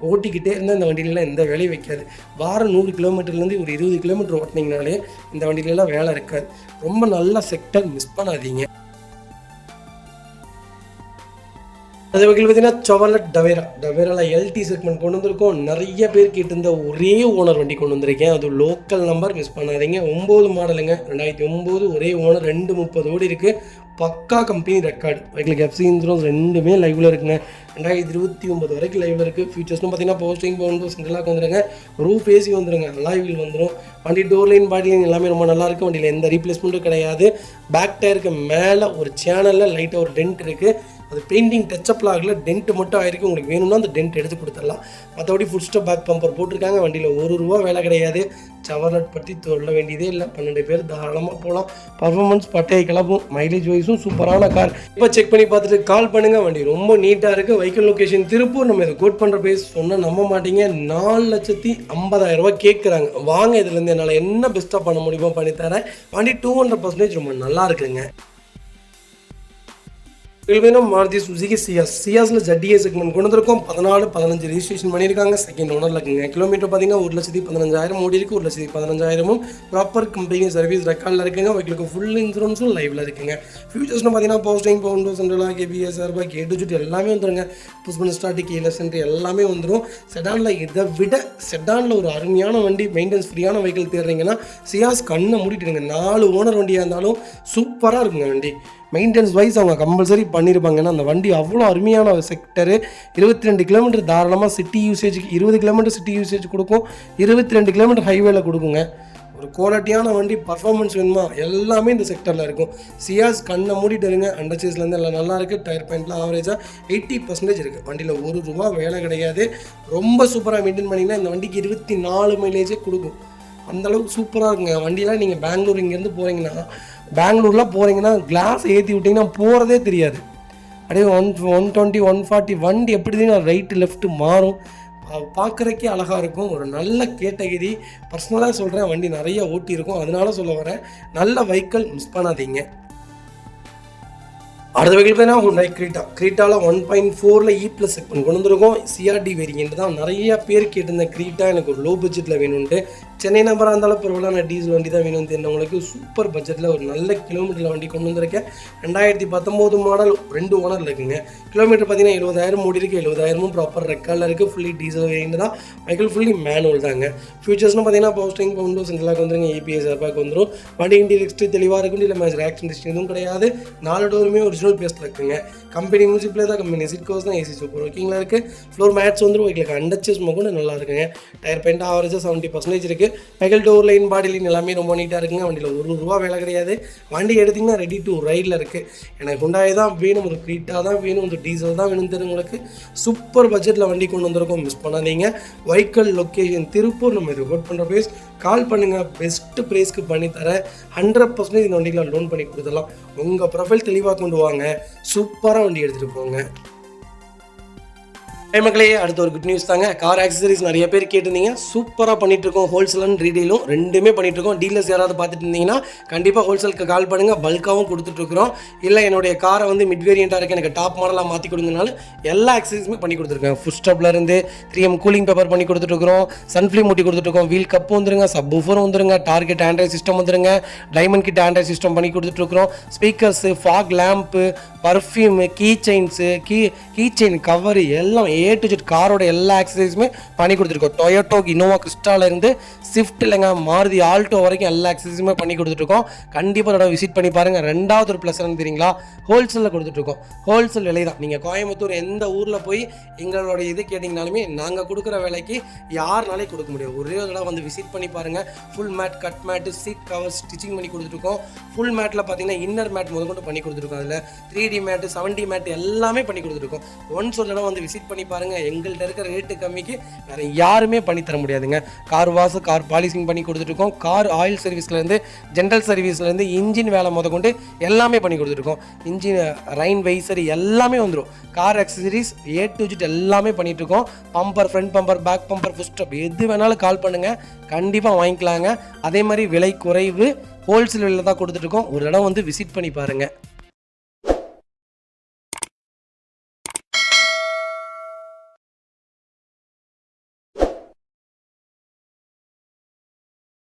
ஓட்டிக்கிட்டே இருந்தால் இந்த வண்டியிலலாம் எந்த வேலையும் வைக்காது. வாரம் 100 கிலோமீட்டர்லேருந்து ஒரு 20 கிலோமீட்டர் ஓட்டினீங்கனாலே இந்த வண்டியிலலாம் வேலை இருக்காது. ரொம்ப நல்ல செக்டர். மிஸ் பண்ணாதீங்க. அது வகையில் பார்த்தீங்கன்னா செவர்லெட் டவேராவில் LT செக்மெண்ட் கொண்டு வந்திருக்கோம். நிறைய பேர் கேட்டிருந்த ஒரே ஓனர் வண்டி கொண்டு வந்திருக்கேன். அது லோக்கல் நம்பர். மிஸ் பண்ணாதீங்க. 9 மாடலுங்க. 2009 ஒரே ஓனர். 230 ஓடி இருக்குது. பக்கா கம்பெனி ரெக்கார்டு. வெஹிக்கிளுக்கு FC இன்சூரன்ஸ் ரெண்டுமே லைவில் இருக்குங்க. 2029 வரைக்கும் லைவில் இருக்குது. ஃபீச்சர்ஸ்னு பார்த்தீங்கன்னா பவர் ஸ்டீரிங், பவர் விண்டோஸ், சென்ட்ரலாக வந்துடுங்க. ரூஃப் AC வந்துடுங்க. அலாய் வீல் வந்துடும். வண்டி டோர் லைன், பாடி லைன் எல்லாமே ரொம்ப நல்லாயிருக்கு. வண்டியில் எந்த ரீப்ளேஸ்மெண்ட்டும் கிடையாது. பேக் டயருக்கு மேலே ஒரு சேனலில் லைட்டாக ஒரு டென்ட் இருக்குது. அது பெயிண்டிங் டச்சப்பில் ஆகல, டென்ட் மட்டும் ஆயிருக்கு. உங்களுக்கு வேணும்னா அந்த டென்ட் எடுத்து கொடுத்துடலாம். மற்றபடி ஃபுல் ஸ்டாப் பேக் பம்பர் போட்டிருக்காங்க. வண்டியில் ₹1 வேலை கிடையாது. செவர்லெட் பற்றி சொல்ல வேண்டியதே இல்லை. 12 பேர் தாராளமாக போகலாம். பர்ஃபார்மன்ஸ் பட்டையை கிளப்பும். மைலேஜ் வைஸும் சூப்பரான கார். இப்போ செக் பண்ணி பார்த்துட்டு கால் பண்ணுங்கள். வண்டி ரொம்ப நீட்டாக இருக்குது. Vehicle location Tiruppur. நம்ம இதை கோட் பண்ணுற பேஸ் சொன்னால் நம்ப மாட்டீங்க. 4,50,000 கேட்குறாங்க. வாங்க, இதுலேருந்து என்னால் என்ன பெஸ்ட்டாக பண்ண முடியுமோ பண்ணித்தரேன். வண்டி 200% ரொம்ப நல்லா இருக்குங்க. மாருதி சுசுகி சியாஸில் ZDA செக்மெண்ட் கொண்டு வந்திருக்கோம். 14, 15 ரெஜிஸ்ட்ரேஷன் பண்ணியிருக்காங்க. செகண்ட் ஓனரில் இருக்குங்க. கிலோமீட்டர் பார்த்தீங்கன்னா 1,15,000 ஓடி இருக்குது. 1,15,000 ப்ராப்பர் கம்பெனி சர்வீஸ் ரெக்கார்டில் இருக்குங்க. உங்களுக்கு ஃபுல் இன்சூரன்ஸும் லைவில் இருக்குங்க. ஃபியூச்சர்ஸ்னு பார்த்தீங்கன்னா power steering, power windows, சென்ட்ரலாக KBS, airbag, A to Z எல்லாமே வந்துருங்க. புஷ் பண்ண ஸ்டார்டிங், கீழே சென்ட்ரு எல்லாமே வந்துடும். செடானில் இதை விட செடானில் ஒரு அருமையான வண்டி, மெயின்டெனன்ஸ் ஃப்ரீயான வெஹிக்கிள் தேடுறீங்கன்னா சியாஸ் கண்ணை மூடிட்டுருங்க. 4 ஓனர் வண்டியாக இருந்தாலும் சூப்பராக இருக்குங்க வண்டி. மெயின்டெனன்ஸ் வைஸ் அவங்க கம்பல்சரி பண்ணியிருப்பாங்க. ஏன்னா அந்த வண்டி அவ்வளோ அருமையான ஒரு செக்டரு. 22 கிலோமீட்டர் தாராளமாக சிட்டி யூசேஜுக்கு, 20 கிலோமீட்டர் சிட்டி யூசேஜ் கொடுக்கும், 22 கிலோமீட்டர் ஹைவேல கொடுக்குங்க. ஒரு குவாலிட்டியான வண்டி, பர்ஃபார்மன்ஸ் வேணுமா, எல்லாமே இந்த செக்டரில் இருக்கும். சியாஸ் கண்ணை மூடிட்டு இருங்க. அண்டர் சேஸ்லேருந்து எல்லாம் நல்லா இருக்குது. டயர் பாயிண்ட்லாம் ஆவரேஜாக 80% இருக்குது. வண்டியில் ₹1 வேலை கிடையாது. ரொம்ப சூப்பராக மெயின்டைன் பண்ணிங்கன்னா இந்த வண்டிக்கு 24 மைலேஜே கொடுக்கும். அந்தளவுக்கு சூப்பராக இருக்குங்க வண்டியெலாம். நீங்கள் பெங்களூர் இங்கேருந்து போகிறீங்கன்னா கிளாஸ் ஏற்றி விட்டிங்கன்னா போகிறதே தெரியாது. அப்படியே 120 140 வண்டி எப்படி ரைட்டு லெஃப்ட்டு மாறும். பார்க்குறக்கே அழகாக இருக்கும். ஒரு நல்ல கேட்டகிரி. பர்சனலாக சொல்கிறேன், வண்டி நிறைய ஓட்டியிருக்கும், அதனால சொல்ல வரேன். நல்ல வெஹிக்கிள், மிஸ் பண்ணாதீங்க. அடுத்த வெஹிக்கிள் பார்த்தீங்கன்னா ஹுண்டாய் க்ரீட்டாவில் 1.4 E+ செக் பண்ணி கொண்டு வந்திருக்கோம். சிஆர்டி வேரியன்ட் தான். நிறைய பேர் கேட்டிருந்த க்ரீட்டா எனக்கு ஒரு லோ பட்ஜெட்டில் வேணும்ன்ட்டு. சென்னை நம்பராக இருந்தாலும் பரவாயில்ல, நான் டீசல் வண்டி தான் வேணும்னு தெரிஞ்சவங்களுக்கு சூப்பர் பட்ஜெட்டில் ஒரு நல்ல கிலோமீட்டரில் வண்டி கொண்டு வந்திருக்கேன். 2019 மாடல், 2 ஓனரில் இருக்குங்க. கிலோமீட்டர் பார்த்தீங்கன்னா 70,000 ஓடி இருக்குது. 70,000 ப்ராப்பர் ரெக்கார்டில் இருக்குது. ஃபுல்லி டீசல் வேரியன்ட் தான். வெஹிக்கிள் ஃபுல்லி மேனுவல் தாங்க. ஃபியூச்சர்ஸ்னு பார்த்தீங்கன்னா பவர் ஸ்டீரிங், விண்டோஸ் சென்ட்ரலாக வந்துருங்க. EPS ஏர்பேக் வந்துடும். வண்டி இன்டீரியர் எக்ஸ்ட்ரீம் தெளிவாக இருக்கும். இல்லை மேஜர் ஆக்சிடென்ட் எதுவும் கிடையாது. 4 டோருமே ஒரிஜினல் பேஸ்ட்டில் இருக்குங்க. கம்பெனி மியூசிக்லேயே தான், கம்பெனி சீட் கவர்ஸ் தான், ஏசி சூப்பர் ஒர்க்கிங்கில் இருக்குது. ஃப்ளோர் மேட்ஸ் வந்துடும். வெஹிக்கிளுக்கு அண்டர்ச்சேஸ் கூட நல்லா இருக்குங்க. டயர் பாயிண்ட் ஆவரேஜாக 70% இருக்குது. Vehicle door line, body line எல்லாமே ரொம்ப நீட்டாக இருக்குங்க. வண்டியில் ₹1 வேலை கிடையாது. வண்டி எடுத்திங்கன்னா ரெடி டு ரைடில் இருக்குது. எனக்கு ஹுண்டாய் தான் வேணும், ஒரு க்ரீட்டா தான் வேணும், ஒரு டீசல் தான் வேணும் தெரிஞ்சவங்களுக்கு சூப்பர் பட்ஜெட்டில் வண்டி கொண்டு வந்திருக்கோம். மிஸ் பண்ணாதீங்க. Vehicle location Tiruppur. நம்ம ரிப்போர்ட் பண்ணுற ப்ரைஸ் கால் பண்ணுங்கள். பெஸ்ட்டு ப்ரைஸ்க்கு பண்ணித்தரேன். 100% இந்த வண்டிகளை லோன் பண்ணி கொடுத்துடலாம். உங்கள் ப்ரொஃபைல் தெளிவாக கொண்டு வாங்க. சூப்பராக வண்டி எடுத்துகிட்டு போங்க. மக்களே, அடுத்த ஒரு குட் நியூஸ் தாங்க. கார் ஆக்சசரிஸ் நிறைய பேர் கேட்டிருந்தீங்க. சூப்பராக பண்ணிகிட்ருக்கோம். ஹோல்சேல் அண்ட் ரீடெயிலும் ரெண்டுமே பண்ணிகிட்ருக்கோம். டீலர்ஸ் யாராவது பார்த்துட்டு இருந்தீங்கன்னா கண்டிப்பாக ஹோல்சேலுக்கு கால் பண்ணுங்கள். பல்காகவும் கொடுத்துட்ருக்குறோம். இல்லை என்னுடைய காரை வந்து மிட் வேரியண்ட்டாக இருக்குது, எனக்கு டாப் மாடலாக மாற்றி கொடுங்கனாலும் எல்லா ஆக்சசரிஸுமே பண்ணி கொடுத்துருக்கேன். ஃபுட் ஸ்டாப்லேருந்து 3M கூலிங் பேப்பர் பண்ணி கொடுத்துட்ருக்குறோம். சன்ஃப்ளேம் மூட்டி கொடுத்துட்ருக்கோம். வீல் கப்பு வந்துருங்க. சப் ஊஃபரும் வந்துருங்க. டார்கெட் ஆண்ட்ராய்ட் சிஸ்டம் வந்துருங்க. டைமண்ட் கிட் ஆண்ட்ராய்ட் சிஸ்டம் பண்ணி கொடுத்துட்ருக்குறோம். Speakers, fog lamp, perfume, key chain cover எல்லாம் A to Z காரோட எல்லா ஆக்சசரிஸுமே பண்ணி கொடுத்துருக்கோம். டொயோட்டோ இனோவா கிறிஸ்டாலேருந்து ஸ்விஃப்ட் இல்லைங்க, மாருதி ஆல்டோ வரைக்கும் எல்லா ஆக்சசரிஸுமே பண்ணி கொடுத்துட்ருக்கோம். கண்டிப்பாக அதோட விசிட் பண்ணி பாருங்கள். ரெண்டாவது ஒரு ப்ளஸ் என்ன தெரியுங்களா, ஹோல்சேலில் கொடுத்துட்ருக்கோம். ஹோல்சேல் விலை தான். நீங்கள் கோயம்புத்தூர் எந்த ஊரில் போய் எங்களோட இது கேட்டிங்கனாலுமே நாங்கள் கொடுக்குற விலைக்கு யாருனாலே கொடுக்க முடியாது. ஒரே தடவை வந்து விசிட் பண்ணி பாருங்கள். Full mat, cut mat, seat cover stitching பண்ணி கொடுத்துருக்கோம். ஃபுல் மேட்டில் பார்த்தீங்கன்னா இன்னர் மேட் முதற்கொண்டு பண்ணி கொடுத்துருக்கோம். அதில் 3D மேட்டு, 7D மேட்டு எல்லாமே பண்ணி கொடுத்துருக்கோம். ஒன்ஸ் ஒரு தடவை வந்து விசிட் பண்ணி பாருங்கள். எங்கள்கிட்ட இருக்கிற ரேட்டு கம்மிக்கு வேறு யாருமே பண்ணி தர முடியாதுங்க. கார் வாஷ், கார் பாலிசிங் பண்ணி கொடுத்துருக்கோம். கார் ஆயில் சர்வீஸ்லேருந்து, ஜென்ரல் சர்வீஸ்லேருந்து, இன்ஜின் வேலை முதற்கொண்டு எல்லாமே பண்ணி கொடுத்துருக்கோம். இன்ஜின் ரைன் வைசர் எல்லாமே வந்துடும். Car accessories A to Z எல்லாமே பண்ணிகிட்ருக்கோம். Bumper, front bumper, back bumper, foot step எது வேணாலும் கால் பண்ணுங்கள். கண்டிப்பாக வாங்கிக்கலாங்க. அதே மாதிரி விலை குறைவு. ஹோல்சேல் விலையில் தான் கொடுத்துட்ருக்கோம். ஒரு இடம் வந்து விசிட் பண்ணி பாருங்கள்.